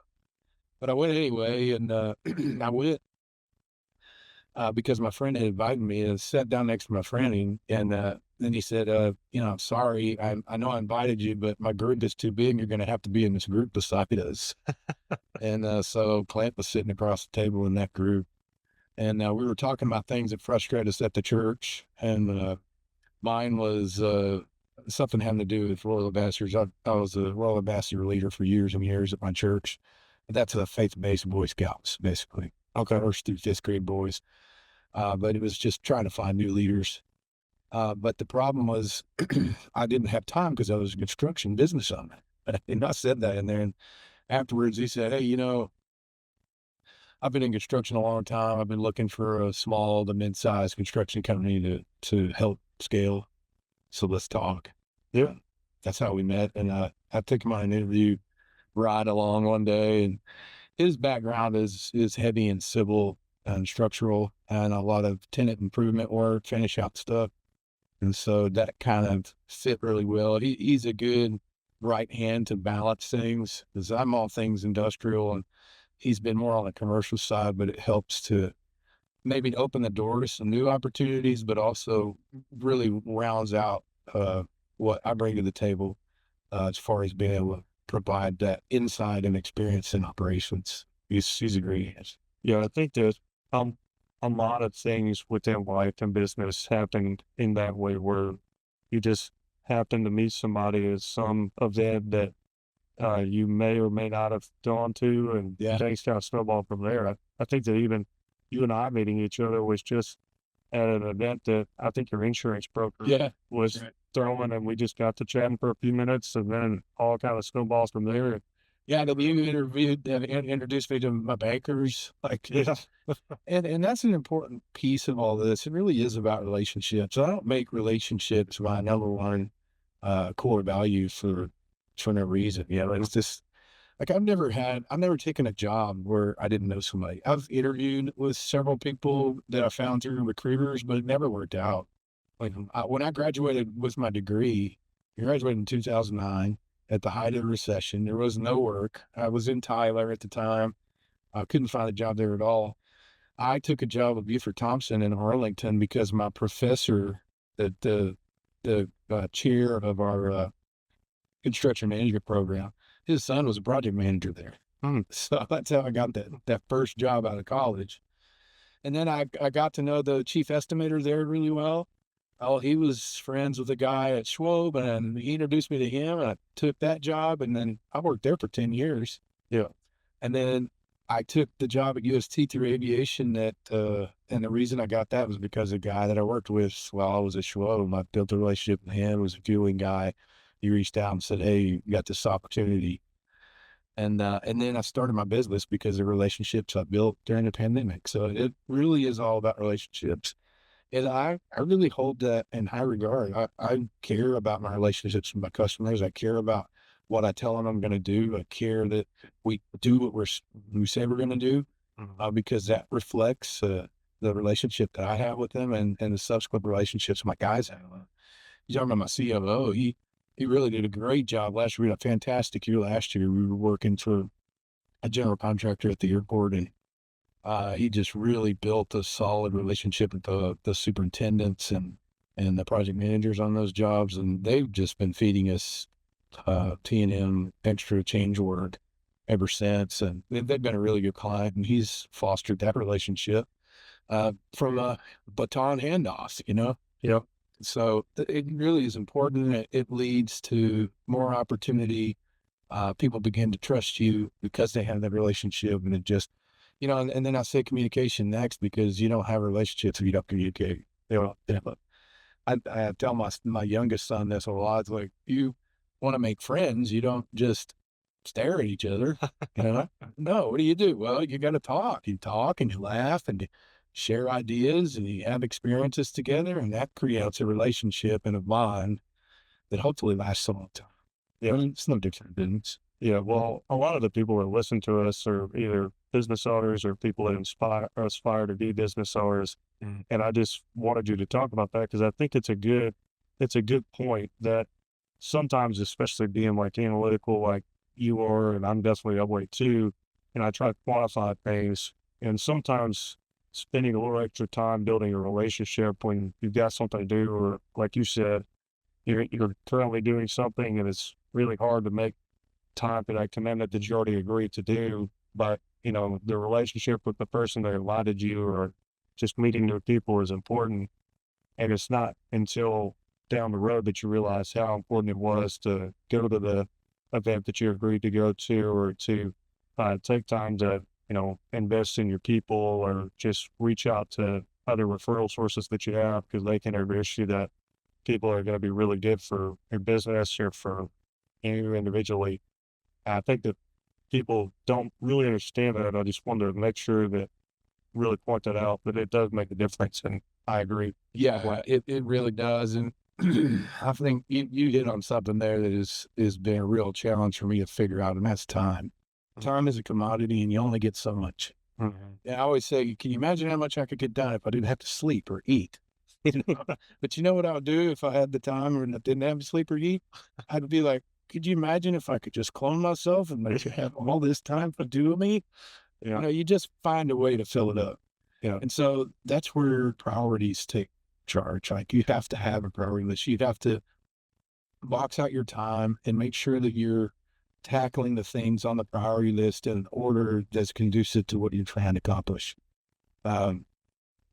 S3: But I went anyway. And I went because my friend had invited me, and I sat down next to my friend. And then he said, I'm sorry. I know I invited you, but my group is too big. You're going to have to be in this group beside us. And so Clint was sitting across the table in that group. And we were talking about things that frustrate us at the church. And mine was something having to do with Royal Ambassadors. I was a Royal Ambassador leader for years and years at my church. That's a faith-based Boy Scouts, basically. Okay. First through fifth grade boys. But it was just trying to find new leaders. But the problem was I didn't have time because I was a construction business owner. And I said that in there. And afterwards he said, hey, I've been in construction a long time. I've been looking for a small to mid-sized construction company to help scale. So let's talk. Yeah. That's how we met. And I took him on an interview ride along one day, and his background is heavy in civil and structural and a lot of tenant improvement work, finish out stuff. And so that kind of fit really well. He's a good right hand to balance things, because I'm all things industrial, and he's been more on the commercial side, but it helps to maybe open the door to some new opportunities, but also really rounds out what I bring to the table as far as being able to provide that insight and experience in operations. He's a great answer.
S2: Yeah, I think that a lot of things within life and business happen in that way, where you just happen to meet somebody at some event that you may or may not have gone to, and things kind of snowball from there. I think that even you and I meeting each other was just at an event that I think your insurance broker was throwing, and we just got to chatting for a few minutes, and then all kind of snowballs from there.
S3: Yeah, you introduced me to my bankers. And that's an important piece of all this. It really is about relationships. I don't make relationships my number one core value for no reason. It's just like I've never taken a job where I didn't know somebody. I've interviewed with several people that I found through recruiters, but it never worked out. Like when I graduated with my degree, I graduated in 2009 at the height of the recession. There was no work. I was in Tyler at the time. I couldn't find a job there at all. I took a job with Buford Thompson in Arlington because my professor, the chair of our construction management program, his son was a project manager there. So that's how I got that first job out of college. And then I got to know the chief estimator there really well. Oh, he was friends with a guy at Schwab, and he introduced me to him, and I took that job, and then I worked there for 10 years. Yeah. And then I took the job at UST through aviation and the reason I got that was because a guy that I worked with while I was at Schwab, I built a relationship with him, was a fueling guy, he reached out and said, "Hey, you got this opportunity." And then I started my business because of the relationships I built during the pandemic. So it really is all about relationships. And I really hold that in high regard. I care about my relationships with my customers. I care about what I tell them I'm going to do. I care that we do what we say we're going to do, because that reflects the relationship that I have with them, and the subsequent relationships my guys have. You talking about my COO? He really did a great job last year. We had a fantastic year last year. We were working for a general contractor at the airport, and he just really built a solid relationship with the superintendents and the project managers on those jobs. And they've just been feeding us T&M extra change work ever since. And they've been a really good client, and he's fostered that relationship from baton handoffs,
S2: Yep.
S3: So it really is important. It leads to more opportunity. People begin to trust you because they have that relationship, and it just, and then I say communication next, because you don't have relationships if you don't communicate. I tell my youngest son this a lot. It's like, you want to make friends, you don't just stare at each other. No, what do? Well, you got to talk. You talk and you laugh and you share ideas and you have experiences together, and that creates a relationship and a bond that hopefully lasts a long time.
S2: Yeah.
S3: It's no different than business.
S2: Yeah. Well, a lot of the people that listen to us are either business owners or people that aspire to be business owners. And I just wanted you to talk about that because I think it's a good point that sometimes, especially being like analytical, like you are, and I'm definitely that way too. And I try to quantify things, and sometimes spending a little extra time building a relationship when you've got something to do, or like you said, you're currently doing something and it's really hard to make time for that commitment that you already agreed to do. But, the relationship with the person that invited you or just meeting new people is important. And it's not until down the road that you realize how important it was to go to the event that you agreed to go to, or to take time to, invest in your people, or just reach out to other referral sources that you have, because they can introduce you that people are going to be really good for your business or for you individually. I think that people don't really understand that. I just wanted to make sure that really point that out, but it does make a difference. And I agree.
S3: Yeah, it really does. And I think you hit on something there that is been a real challenge for me to figure out, and that's time. Time is a commodity, and you only get so much. And I always say, can you imagine how much I could get done if I didn't have to sleep or eat? But you know what I would do if I had the time and I didn't have to sleep or eat? I'd be like, could you imagine if I could just clone myself and make you have all this time to do me? You just find a way to fill it up. And so that's where priorities take charge. Like, you have to have a priority list. You have to box out your time and make sure that you're tackling the things on the priority list in an order that's conducive to what you're trying to accomplish.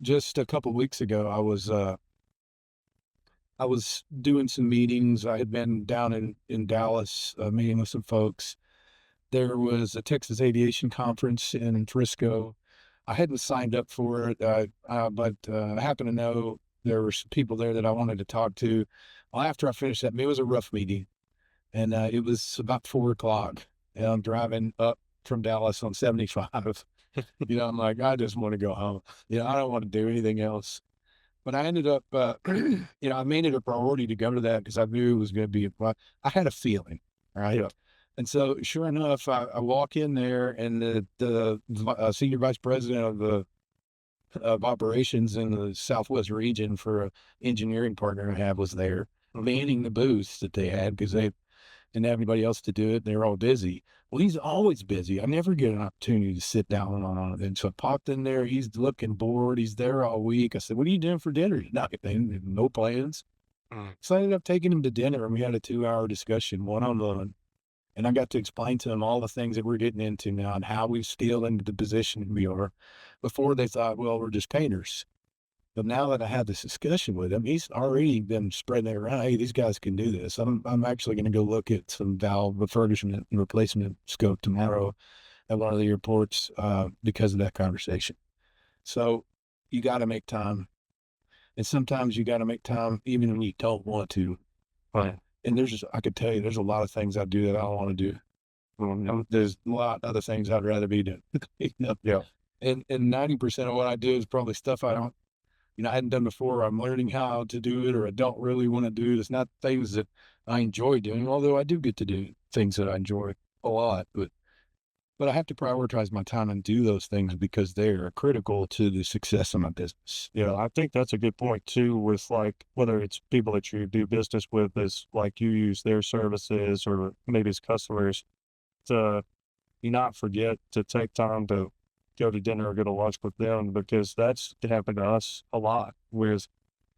S3: Just a couple of weeks ago, I was doing some meetings. I had been down in Dallas, meeting with some folks. There was a Texas Aviation Conference in Frisco. I hadn't signed up for it, but I happened to know there were some people there that I wanted to talk to. Well, after I finished that, it was a rough meeting, and it was about 4:00, and I'm driving up from Dallas on 75. I'm like, I just want to go home. I don't want to do anything else. But I ended up, I made it a priority to go to that because I knew it was going to be, I had a feeling, right? Yeah. And so sure enough, I walk in there, and the senior vice president of operations in the Southwest region for an engineering partner I have was there, manning the booths that they had because they didn't have anybody else to do it. They were all busy. Well, he's always busy. I never get an opportunity to sit down on it. And so I popped in there. He's looking bored. He's there all week. I said, "What are you doing for dinner?" No plans. So I ended up taking him to dinner, and we had a 2-hour discussion, one-on-one. And I got to explain to him all the things that we're getting into now and how we've scaled into the position we are. Before, they thought, well, we're just painters. But now that I had this discussion with him, he's already been spreading it around. Hey, these guys can do this. I'm actually going to go look at some valve refurbishment and replacement scope tomorrow at one of the airports because of that conversation. So you got to make time. And sometimes you got to make time even when you don't want to.
S2: Right.
S3: And I could tell you, there's a lot of things I do that I don't want to do. There's a lot of other things I'd rather be doing. You know?
S2: Yeah.
S3: And 90% of what I do is probably stuff I don't, I hadn't done before. I'm learning how to do it, or I don't really want to do it. It's not things that I enjoy doing, although I do get to do things that I enjoy a lot. But I have to prioritize my time and do those things because they are critical to the success of my business.
S2: Yeah, I think that's a good point too, with like whether it's people that you do business with, is like you use their services or maybe it's customers, to you not forget to take time to go to dinner or go to lunch with them, because that's happened to us a lot. Whereas,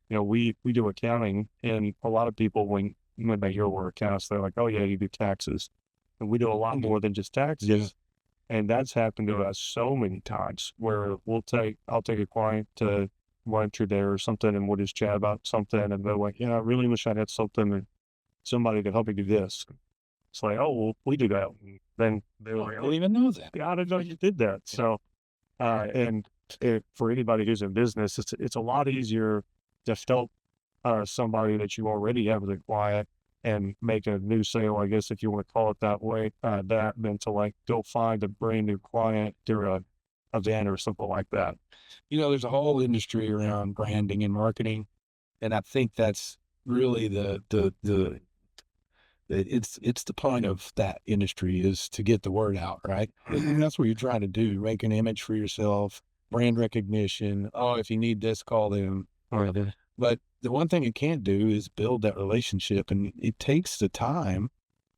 S2: we do accounting, and a lot of people, when they hear we're accountants, they're like, oh yeah, you do taxes. And we do a lot more than just taxes.
S3: Yeah.
S2: And that's happened to us so many times where I'll take a client to lunch or dinner or something, and we'll just chat about something, and they're like, I really wish I had somebody to help me do this. It's like, oh, well, we do that. And then they're like,
S3: I
S2: oh,
S3: didn't even know that.
S2: I didn't know you did that. So, and for anybody who's in business, it's a lot easier to help somebody that you already have as a client and make a new sale, I guess, if you want to call it that way, than to like go find a brand new client through a event or something like that.
S3: There's a whole industry around branding and marketing, and I think that's really it's the point of that industry, is to get the word out, right? And that's what you're trying to do, make an image for yourself, brand recognition. Oh, if you need this, call them. But the one thing it can't do is build that relationship, and it takes the time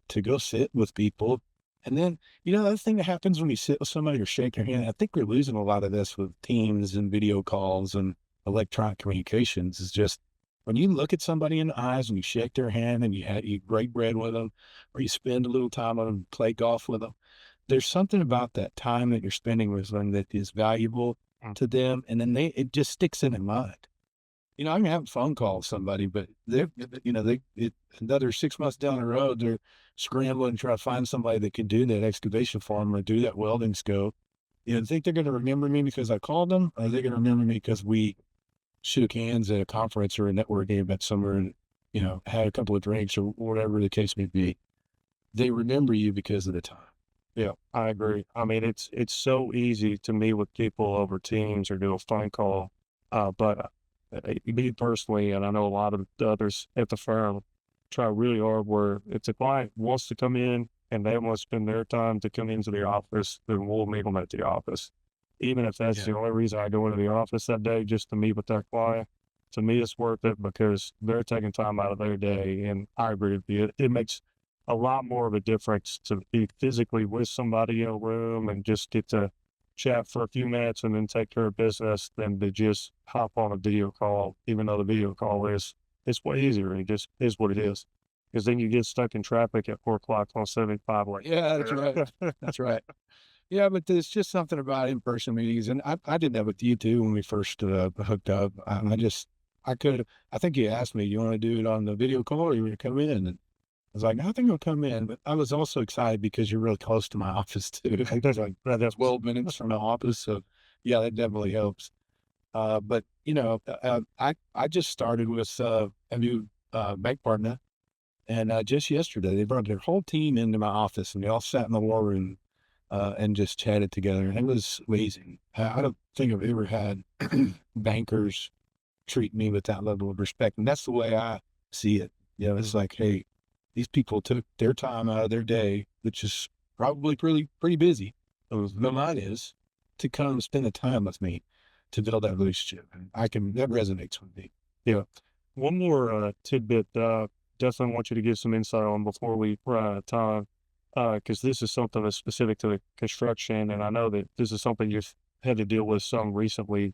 S3: to go sit with people. And then, the other thing that happens when you sit with somebody or shake their hand, I think we're losing a lot of this with Teams and video calls and electronic communications, is just when you look at somebody in the eyes and you shake their hand and you break bread with them, or you spend a little time with them, play golf with them, there's something about that time that you're spending with them that is valuable to them. And then it just sticks in their mind. I can have a phone call with somebody, but another 6 months down the road, they're scrambling to try to find somebody that can do that excavation for them or do that welding scope. Think they're going to remember me because I called them, or are they going to remember me because we shook hands at a conference or a networking event somewhere and, had a couple of drinks or whatever the case may be? They remember you because of the time.
S2: Yeah, I agree. I mean, it's so easy to meet with people over Teams or do a phone call, but me personally, and I know a lot of the others at the firm, try really hard where if the client wants to come in and they want to spend their time to come into the office, then we'll meet them at the office. Even if that's the only reason I go into the office that day, just to meet with that client, to me, it's worth it because they're taking time out of their day. And I agree with you. It makes a lot more of a difference to be physically with somebody in a room and just get to chat for a few minutes and then take care of business than to just hop on a video call, even though the video call it's way easier. It just is what it is. Because then you get stuck in traffic at 4 o'clock on 75.
S3: Yeah, that's right. That's right. Yeah, but there's just something about in-person meetings. And I did that with you too when we first hooked up. I think you asked me, you want to do it on the video call or you want to come in? And I was like, I think I'll come in. But I was also excited because you're really close to my office too. It's like 12 minutes from the office. So yeah, that definitely helps. But I just started with a new bank partner. And just yesterday, they brought their whole team into my office and they all sat in the war room and just chatted together. And it was amazing. I don't think I've ever had bankers treat me with that level of respect. And that's the way I see it. It's like, hey, these people took their time out of their day, which is probably pretty busy, but mine is, to come spend the time with me to build that relationship. And that resonates with me.
S2: Yeah. One more tidbit definitely want you to give some insight on before we run out of time, because this is something that's specific to the construction, and I know that this is something you've had to deal with some recently,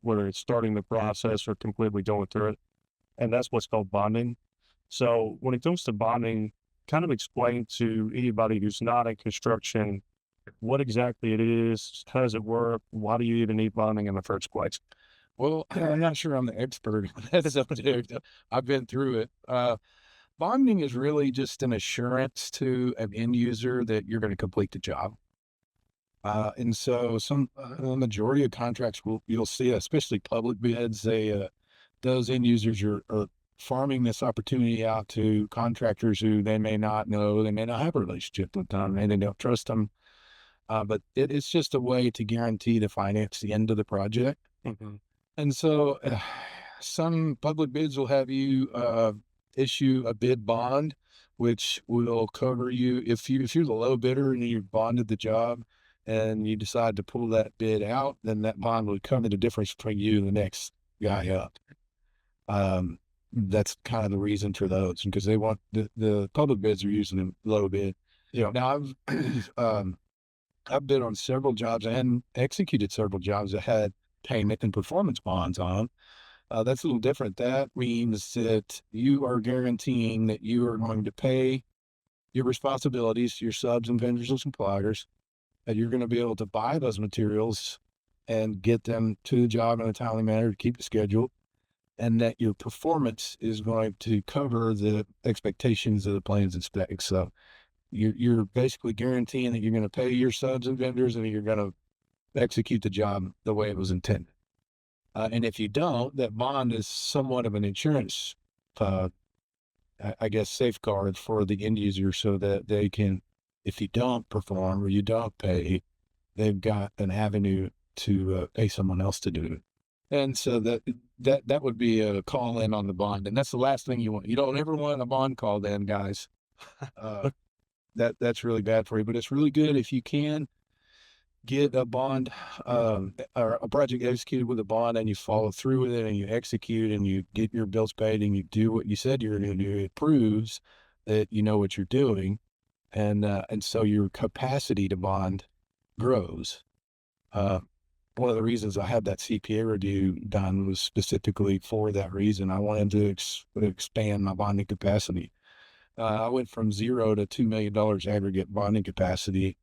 S2: whether it's starting the process or completely going through it, and that's what's called bonding. So when it comes to bonding, kind of explain to anybody who's not in construction what exactly it is, how does it work, why do you even need bonding in the first place?
S3: Well, I'm not sure I'm the expert on that subject. I've been through it. Bonding is really just an assurance to an end user that you're going to complete the job. And so a majority of contracts you'll see, especially public bids, those end users are farming this opportunity out to contractors who they may not know, they may not have a relationship with them, and they don't trust them. But it's just a way to guarantee to finance the end of the project.
S2: Mm-hmm.
S3: And so some public bids will have you issue a bid bond, which will cover you if you're the low bidder and you bonded the job and you decide to pull that bid out, then that bond would cover the difference between you and the next guy up. That's kind of the reason for those, because they want the public bids are usually low bid.
S2: Yeah.
S3: Now I've bid on several jobs and executed several jobs that had payment and performance bonds on. That's a little different. That means that you are guaranteeing that you are going to pay your responsibilities to your subs and vendors and suppliers, that you're going to be able to buy those materials and get them to the job in a timely manner to keep the schedule, and that your performance is going to cover the expectations of the plans and specs. So you're basically guaranteeing that you're going to pay your subs and vendors and you're going to execute the job the way it was intended. And if you don't, that bond is somewhat of an insurance, I guess, safeguard for the end user, so that they can, if you don't perform or you don't pay, they've got an avenue to pay someone else to do it. And so that would be a call in on the bond. And that's the last thing you want. You don't ever want a bond called in, guys. That's really bad for you, but it's really good if you can get a bond or a project executed with a bond, and you follow through with it and you execute and you get your bills paid and you do what you said you're going to do. It proves that you know what you're doing. And so your capacity to bond grows. One of the reasons I had that CPA review done was specifically for that reason. I wanted to expand my bonding capacity. I went from $0 to $2 million aggregate bonding capacity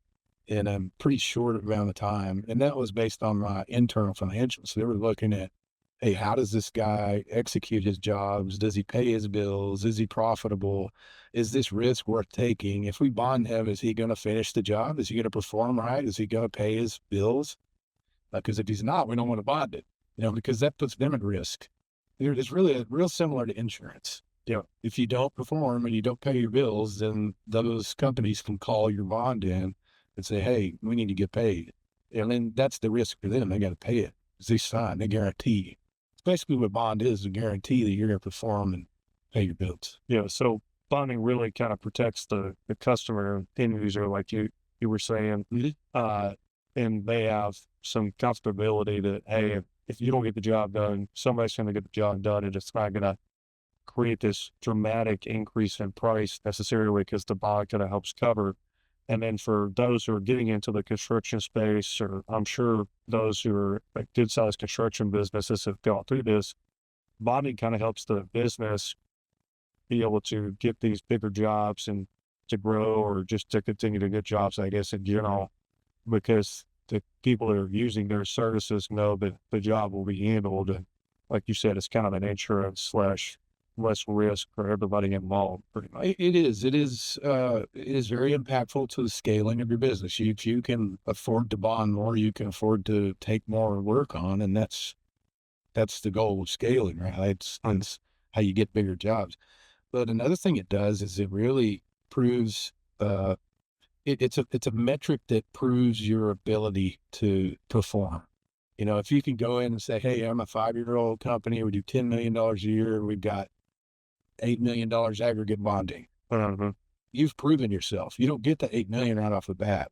S3: in a pretty short amount of time. And that was based on my internal financials. They were looking at, hey, how does this guy execute his jobs? Does he pay his bills? Is he profitable? Is this risk worth taking? If we bond him, is he going to finish the job? Is he going to perform right? Is he going to pay his bills? Because if he's not, we don't want to bond it, because that puts them at risk. It's really real similar to insurance. If you don't perform and you don't pay your bills, then those companies can call your bond in and say, hey, we need to get paid. And then that's the risk for them. They got to pay it. They sign, they guarantee. It's basically what bond is, a guarantee that you're going to perform and pay your bills.
S2: Yeah. So bonding really kind of protects the customer end user, like you were saying.
S3: Mm-hmm.
S2: And they have some comfortability that, hey, if you don't get the job done, somebody's going to get the job done, and it's not going to create this dramatic increase in price necessarily, because the bond kind of helps cover. And then for those who are getting into the construction space, or I'm sure those who are like good sized construction businesses have gone through this, bonding kind of helps the business be able to get these bigger jobs and to grow, or just to continue to get jobs, I guess, in general, because the people that are using their services know that the job will be handled. And like you said, it's kind of an insurance / less risk for everybody involved, pretty much.
S3: It is very impactful to the scaling of your business. If you can afford to bond more, you can afford to take more work on, and that's the goal of scaling, right? It's how you get bigger jobs. But another thing it does is it really proves, it's a metric that proves your ability to perform. If you can go in and say, hey, I'm a 5-year-old company, we do $10 million a year, we've got $8 million aggregate bonding. You've proven yourself. You don't get the $8 million right off the bat.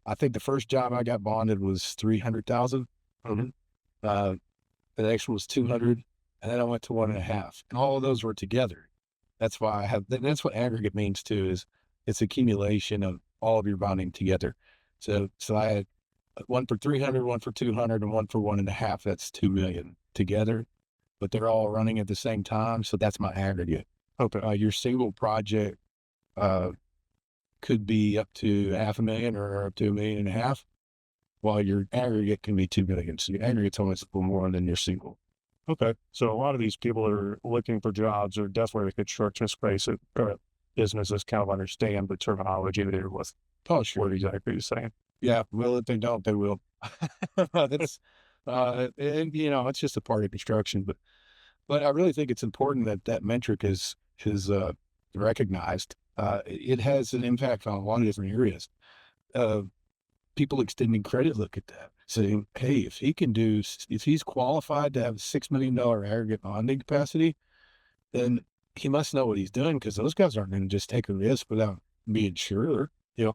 S3: I think the first job I got bonded was $300,000. The next one was $200,000, and then I went to 1.5, and all of those were together. That's why that's what aggregate means too, is it's accumulation of all of your bonding together. So I had one for 300, one for 200, and one for 1.5. That's 2 million together, but they're all running at the same time. So that's my aggregate.
S2: Okay.
S3: Your single project could be up to $500,000 or up to $1.5 million, while your aggregate can be 2 million. So your aggregate's always a little more than your single.
S2: Okay. So a lot of these people that are looking for jobs are definitely the construction space, or businesses kind of understand the terminology there with what exactly you're saying.
S3: Yeah. Well, if they don't, they will. That's, and it's just a part of construction, but But I really think it's important that that metric is recognized. It has an impact on a lot of different areas. Uh, People extending credit look at that, saying, "Hey, if he's qualified to have $6 million aggregate bonding capacity, then he must know what he's doing because those guys aren't going to just take a risk without being sure." And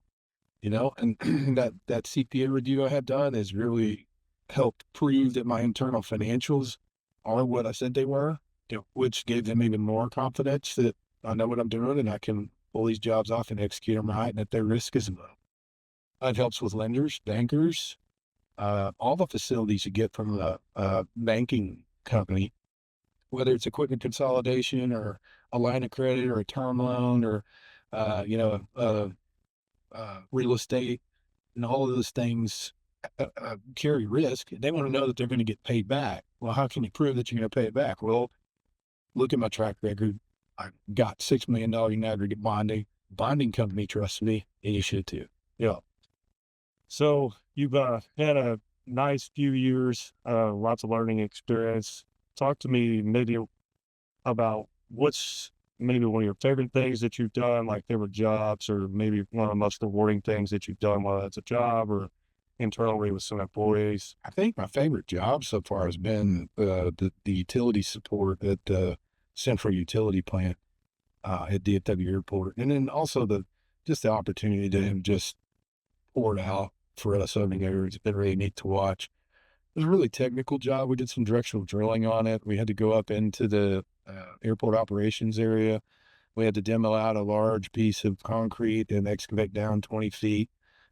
S3: that CPA review I had done has really helped prove that my internal financials are what I said they were, which gave them even more confidence that I know what I'm doing and I can pull these jobs off and execute them right and that their risk is low. It helps with lenders, bankers, all the facilities you get from the banking company, whether it's equipment consolidation or a line of credit or a term loan or, real estate, and all of those things carry risk. They want to know that they're going to get paid back. Well, how can you prove that you're going to pay it back? Well, look at my track record. I got $6 million in aggregate bonding. Bonding company trusts me, and you should too.
S2: Yeah. So you've had a nice few years, lots of learning experience. Talk to me maybe about what's maybe one of your favorite things that you've done, like favorite jobs, or maybe one of the most rewarding things that you've done, whether it's a job or internally with some employees.
S3: I think my favorite job so far has been the utility support at the central utility plant at DFW Airport, and then also just the opportunity to have just poured out for us over there. It's been really neat to watch. It was a really technical job. We did some directional drilling on it. We had to go up into the airport operations area. We had to demo out a large piece of concrete and excavate down 20 feet.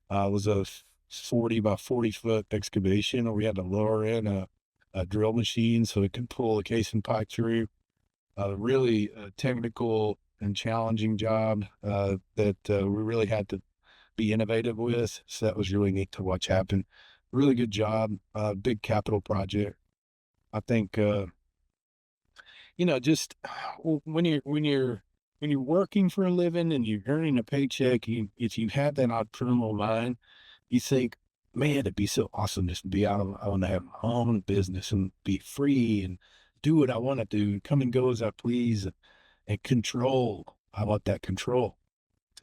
S3: It was a 40 by 40 foot excavation, where we had to lower in a drill machine so it could pull a casing pipe through. Really technical and challenging job that we really had to be innovative with. So that was really neat to watch happen. Really good job. Big capital project. I think, just when you're working for a living and you're earning a paycheck, if you have that entrepreneurial mind, you think, man, it'd be so awesome just to be out. I want to have my own business and be free and do what I want to do, come and go as I please, and control. I want that control.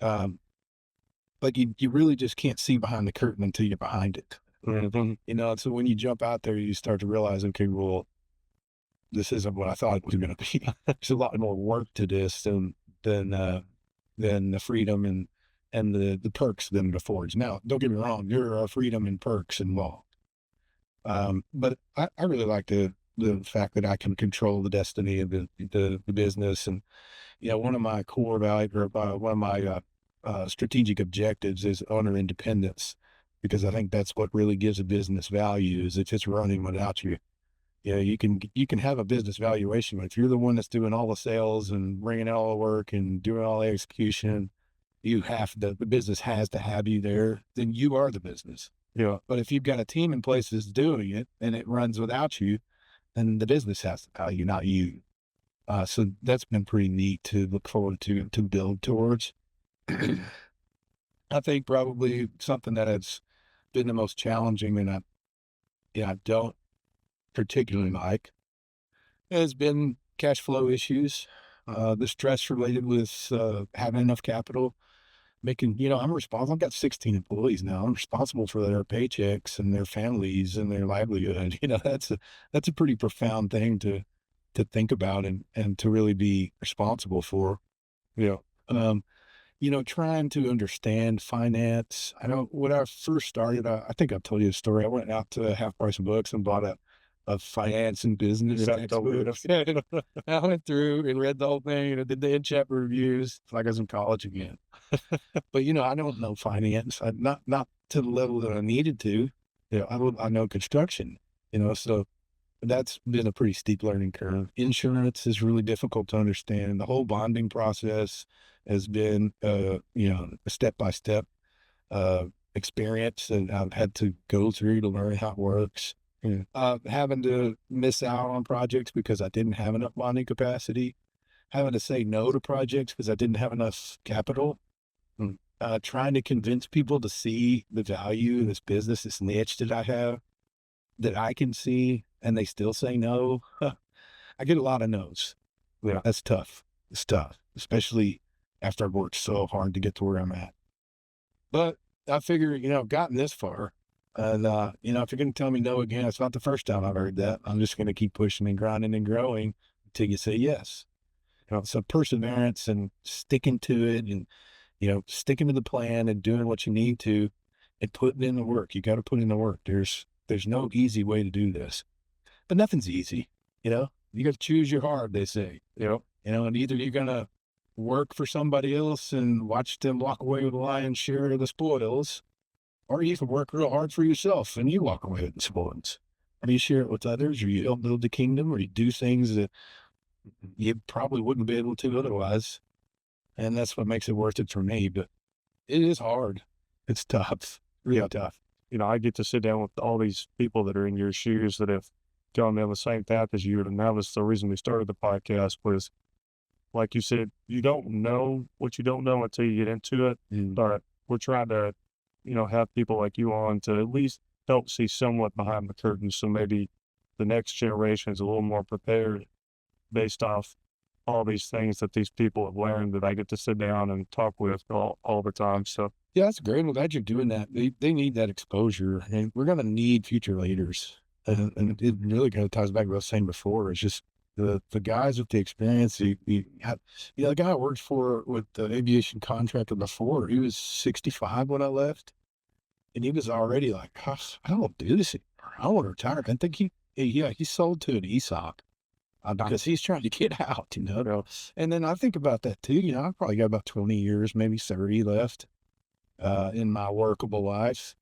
S3: But you really just can't see behind the curtain until you're behind it.
S2: Mm-hmm.
S3: So when you jump out there, you start to realize, okay, well, this isn't what I thought it was going to be. There's a lot more work to this than the freedom and the perks than it affords. Now, don't get me wrong, there are freedom and perks involved. But I really like the fact that I can control the destiny of the business. And, one of my core values, or one of my strategic objectives is owner independence, because I think that's what really gives a business value, is if it's running without you. You can have a business valuation, but if you're the one that's doing all the sales and bringing out all the work and doing all the execution, the business has to have you there, then you are the business.
S2: Yeah.
S3: But if you've got a team in place that's doing it and it runs without you, then the business has to value, not you. So that's been pretty neat to look forward to build towards. I think probably something that has been the most challenging, and I don't particularly like, has been cash flow issues, the stress related with having enough capital, I'm responsible. I've got 16 employees now. I'm responsible for their paychecks and their families and their livelihood. That's a pretty profound thing to think about and to really be responsible for. Trying to understand finance. I know when I first started, I think I've told you the story. I went out to Half Price Books and bought a finance and business textbook. I went through and read the whole thing and did the in-chapter reviews. It's like I was in college again. But I don't know finance. Not to the level that I needed to. I know construction. So that's been a pretty steep learning curve. Insurance is really difficult to understand. The whole bonding process has been, a step-by-step experience that I've had to go through to learn how it works. Having to miss out on projects because I didn't have enough bonding capacity, having to say no to projects because I didn't have enough capital, trying to convince people to see the value in this business, this niche that I have, that I can see, and they still say no. I get a lot of no's.
S2: Yeah.
S3: That's tough. It's tough, especially after I've worked so hard to get to where I'm at. But I figure, I've gotten this far. And, if you're going to tell me no again, it's not the first time I've heard that. I'm just going to keep pushing and grinding and growing until you say yes. So perseverance and sticking to it and, sticking to the plan and doing what you need to and putting in the work. You got to put in the work. There's no easy way to do this, but nothing's easy. You got to choose your hard, they say, and either you're going to work for somebody else and watch them walk away with a lion's share of the spoils, or you can work real hard for yourself and you walk away with the spoils. Or you share it with others, or you help build the kingdom, or you do things that you probably wouldn't be able to otherwise. And that's what makes it worth it for me. But it is hard. It's tough, really tough.
S2: I get to sit down with all these people that are in your shoes that have gone down the same path as you. And that was the reason we started the podcast was, like you said, you don't know what you don't know until you get into it. But we're trying to, have people like you on to at least help see somewhat behind the curtain. So maybe the next generation is a little more prepared based off all these things that these people have learned that I get to sit down and talk with all the time. So
S3: yeah, that's great. I'm glad you're doing that. They need that exposure, and we're going to need future leaders. And it really kind of ties back to what I was saying before. It's just the guys with the experience. The guy I worked for with the aviation contractor before, he was 65 when I left, and he was already like, "Gosh, I don't do this anymore. I want to retire." I think he sold to an ESOP. Because he's trying to get out, And then I think about that too. I've probably got about 20 years, maybe 30 left in my workable life.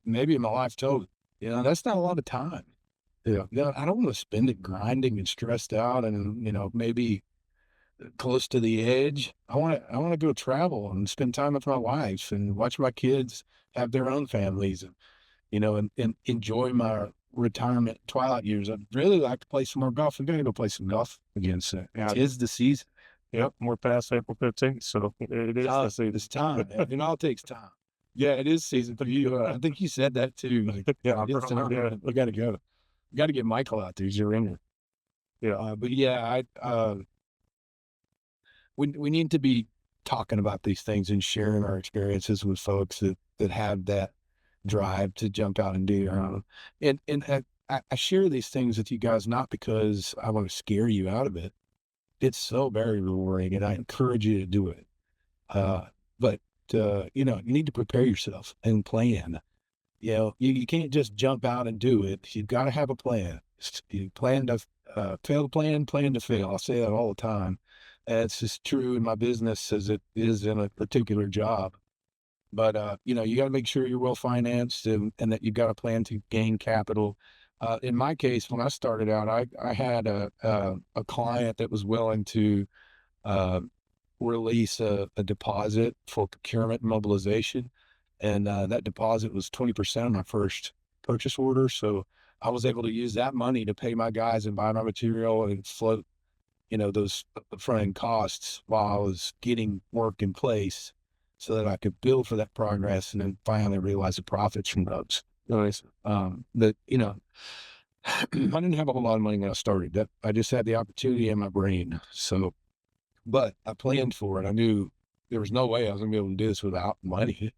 S3: Maybe in my life total. That's not a lot of time. I don't want to spend it grinding and stressed out and, maybe close to the edge. I want to go travel and spend time with my wife and watch my kids have their own families and enjoy my retirement twilight years. I'd really like to play some more golf. I'm going to go play some golf again soon. It is the season.
S2: Yep, we're past April 15th, so it is the season.
S3: It's time. It all takes time. Yeah, it is season for you. I think you said that too.
S2: Yeah,
S3: we got to go. We got to get Michael out there. He's your ringer.
S2: Yeah,
S3: but yeah, we need to be talking about these things and sharing our experiences with folks that have that drive to jump out and do your own. And I share these things with you guys not because I want to scare you out of it. It's so very rewarding, and I encourage you to do it. But you need to prepare yourself and plan. You can't just jump out and do it. You've got to have a plan. You plan to fail to plan to fail. I say that all the time. It's as true in my business as it is in a particular job. But, you got to make sure you're well financed and that you've got a plan to gain capital. In my case, when I started out, I had a client that was willing to release a deposit for procurement and mobilization. And that deposit was 20% of my first purchase order. So I was able to use that money to pay my guys and buy my material and float, those front end costs while I was getting work in place, so that I could build for that progress and then finally realize the profits from those.
S2: nice.
S3: I didn't have a whole lot of money when I started. I just had the opportunity in my brain. So, but I planned for it. I knew there was no way I was gonna be able to do this without money.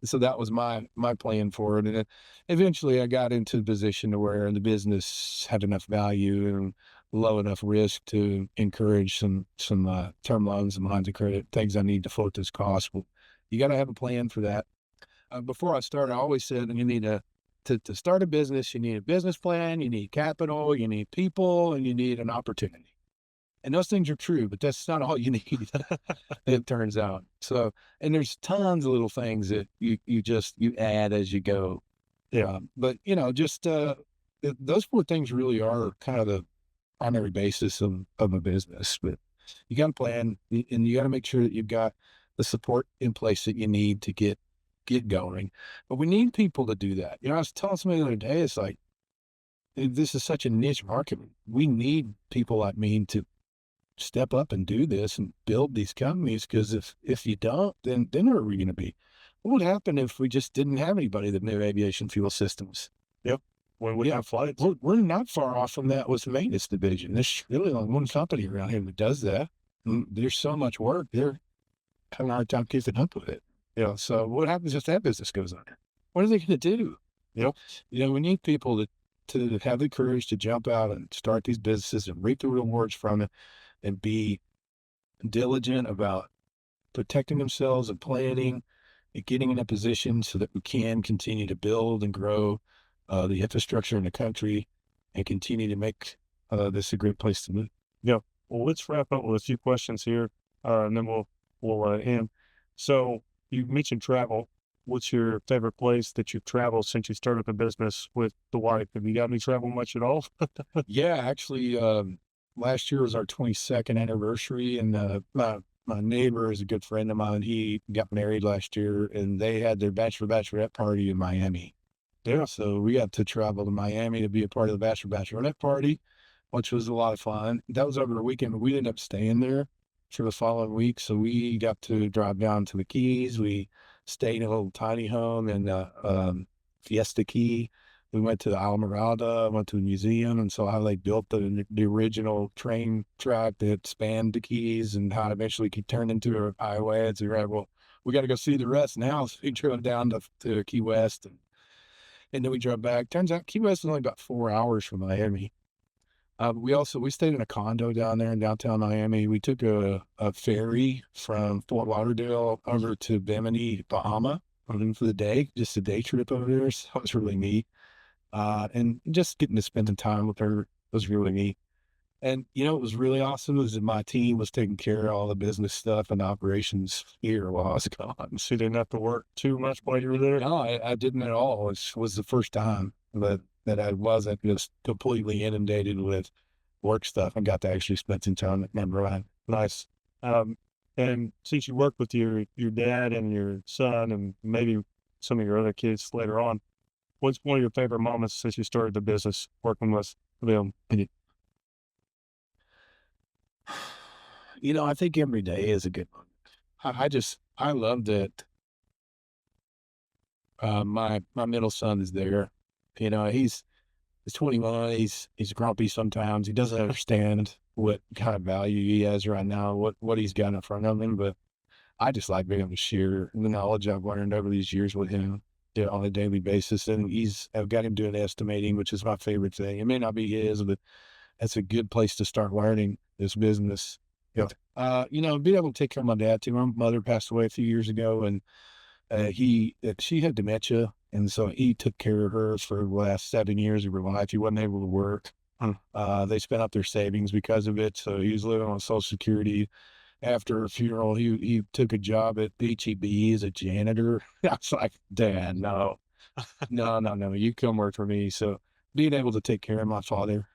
S3: So that was my plan for it. And then eventually I got into a position to where the business had enough value and low enough risk to encourage some term loans and lines of credit, things I need to float this cost. Well, you got to have a plan for that. Before I started, I always said you need to start a business, you need a business plan, you need capital, you need people, and you need an opportunity. And those things are true, but that's not all you need, it turns out. So, and there's tons of little things that you add as you go.
S2: Yeah.
S3: But, those four things really are kind of the primary basis of a business. But you got to plan, and you got to make sure that you've got the support in place that you need to get going. But we need people to do that. I was telling somebody the other day, it's like, this is such a niche market. We need people like me to step up and do this and build these companies, because if you don't, then where are we going to be? What would happen if we just didn't have anybody that knew aviation fuel systems?
S2: Yep. when we have flights.
S3: We're not far off from that with the maintenance division. There's really only one company around here that does that. There's so much work. They're having a hard time keeping up with it. So what happens if that business goes under? What are they going to do?
S2: Yep.
S3: We need people to have the courage to jump out and start these businesses and reap the rewards from it and be diligent about protecting themselves and planning and getting in a position so that we can continue to build and grow the infrastructure in the country and continue to make this a great place to live.
S2: Yeah. Well, let's wrap up with a few questions here, and then we'll end. So you mentioned travel. What's your favorite place that you've traveled since you started the business with the wife? Have you got any travel much at all?
S3: Yeah, actually, last year was our 22nd anniversary, and my neighbor is a good friend of mine. He got married last year, and they had their bachelorette party in Miami. Yeah, so we got to travel to Miami to be a part of the bachelorette party, which was a lot of fun. That was over the weekend, but we ended up staying there for the following week. So we got to drive down to the Keys. We stayed in a little tiny home in Fiesta Key. We went to the Almirada, went to a museum, and saw how they built the original train track that spanned the Keys and how it eventually could turn into a highway. And so we're like, well, we got to go see the rest now. So we drove down to Key West, and then we drove back. Turns out Key West is only about 4 hours from Miami. We stayed in a condo down there in downtown Miami. We took a ferry from Fort Lauderdale over to Bimini, Bahama, for the day, just a day trip over there. So it was really neat. And just getting to spend some time with her was really neat. And, what was really awesome was that my team was taking care of all the business stuff and operations here while I was gone.
S2: So you didn't have to work too much while you were there?
S3: No, I didn't at all. It was the first time that I wasn't just completely inundated with work stuff and got to actually spend some time at number one.
S2: Nice. And since you worked with your dad and your son and maybe some of your other kids later on, what's one of your favorite moments since you started the business working with them?
S3: I think every day is a good one. I love that my middle son is there. He's 21. He's grumpy sometimes. He doesn't understand what kind of value he has right now, what he's got in front of him. But I just like being able to share the knowledge I've learned over these years with him on a daily basis. And I've got him doing estimating, which is my favorite thing. It may not be his, but that's a good place to start learning this business. Being able to take care of my dad too. My mother passed away a few years ago, and she had dementia. And so he took care of her for the last 7 years of her life. He wasn't able to work. They spent up their savings because of it. So he was living on Social Security. After a funeral, he took a job at HEB as a janitor. I was like, Dad, no, you come work for me. So being able to take care of my father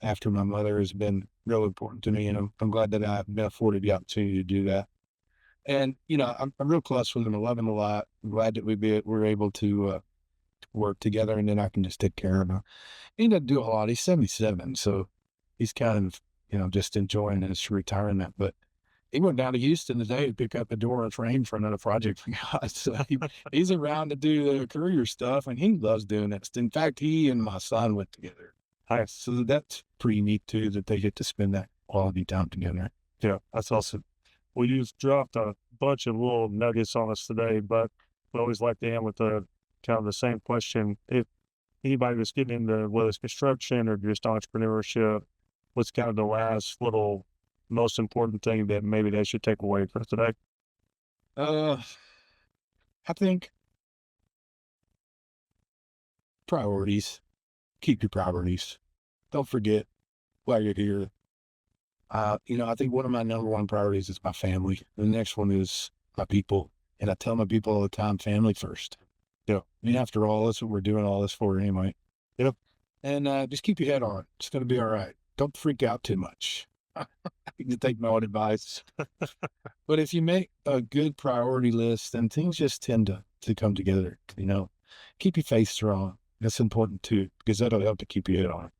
S3: after my mother has been real important to me. And I'm glad that I've been afforded the opportunity to do that. And, I'm real close with him. I love him a lot. I'm glad that we're able to work together, and then I can just take care of him. He doesn't do a lot. He's 77, so he's kind of, just enjoying his retirement. But he went down to Houston today to pick up a door and frame for another project for God. So he's around to do the courier stuff, and he loves doing that. In fact, he and my son went together. So that's pretty neat, too, that they get to spend that quality time together.
S2: Yeah, that's awesome. Well, you've dropped a bunch of little nuggets on us today, but we always like to end with kind of the same question. If anybody was getting into whether it's construction or just entrepreneurship, what's kind of the last little most important thing that maybe they should take away for today?
S3: I think priorities. Keep your priorities. Don't forget why you're here. I think one of my number one priorities is my family. The next one is my people. And I tell my people all the time, family first. Yeah. After all, that's what we're doing all this for anyway. Yep. And just keep your head on. It's going to be all right. Don't freak out too much. You can take my own advice. But if you make a good priority list, then things just tend to come together. Keep your faith strong. That's important too, because that'll help to keep your head on.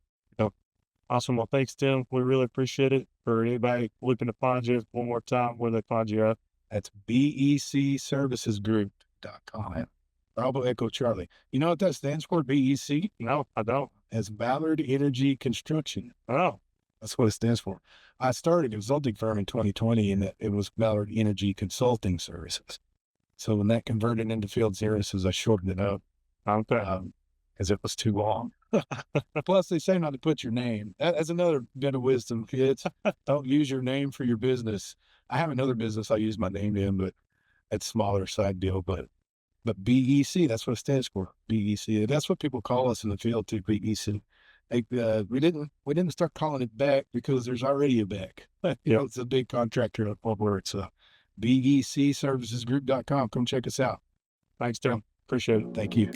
S2: Awesome. Well, thanks, Tim. We really appreciate it. For anybody looking to find you one more time, where they find you at?
S3: That's becservicesgroup.com. Bravo Echo Charlie. You know what that stands for? BEC?
S2: No, I don't.
S3: As Ballard Energy Construction.
S2: Oh,
S3: That's what it stands for. I started a consulting firm in 2020, and it was Ballard Energy Consulting Services. So when that converted into field services, I shortened it up
S2: okay.
S3: because it was too long. Plus, they say not to put your name. That's another bit of wisdom, kids. Don't use your name for your business. I have another business I use my name in, but it's smaller side deal. But BEC, that's what it stands for. BEC. That's what people call us in the field too. BEC. Like, we didn't start calling it back because there's already a back. It's a big contractor over it. So BECservicesgroup.com. Come check us out.
S2: Thanks, Tim. Appreciate it.
S3: Thank you.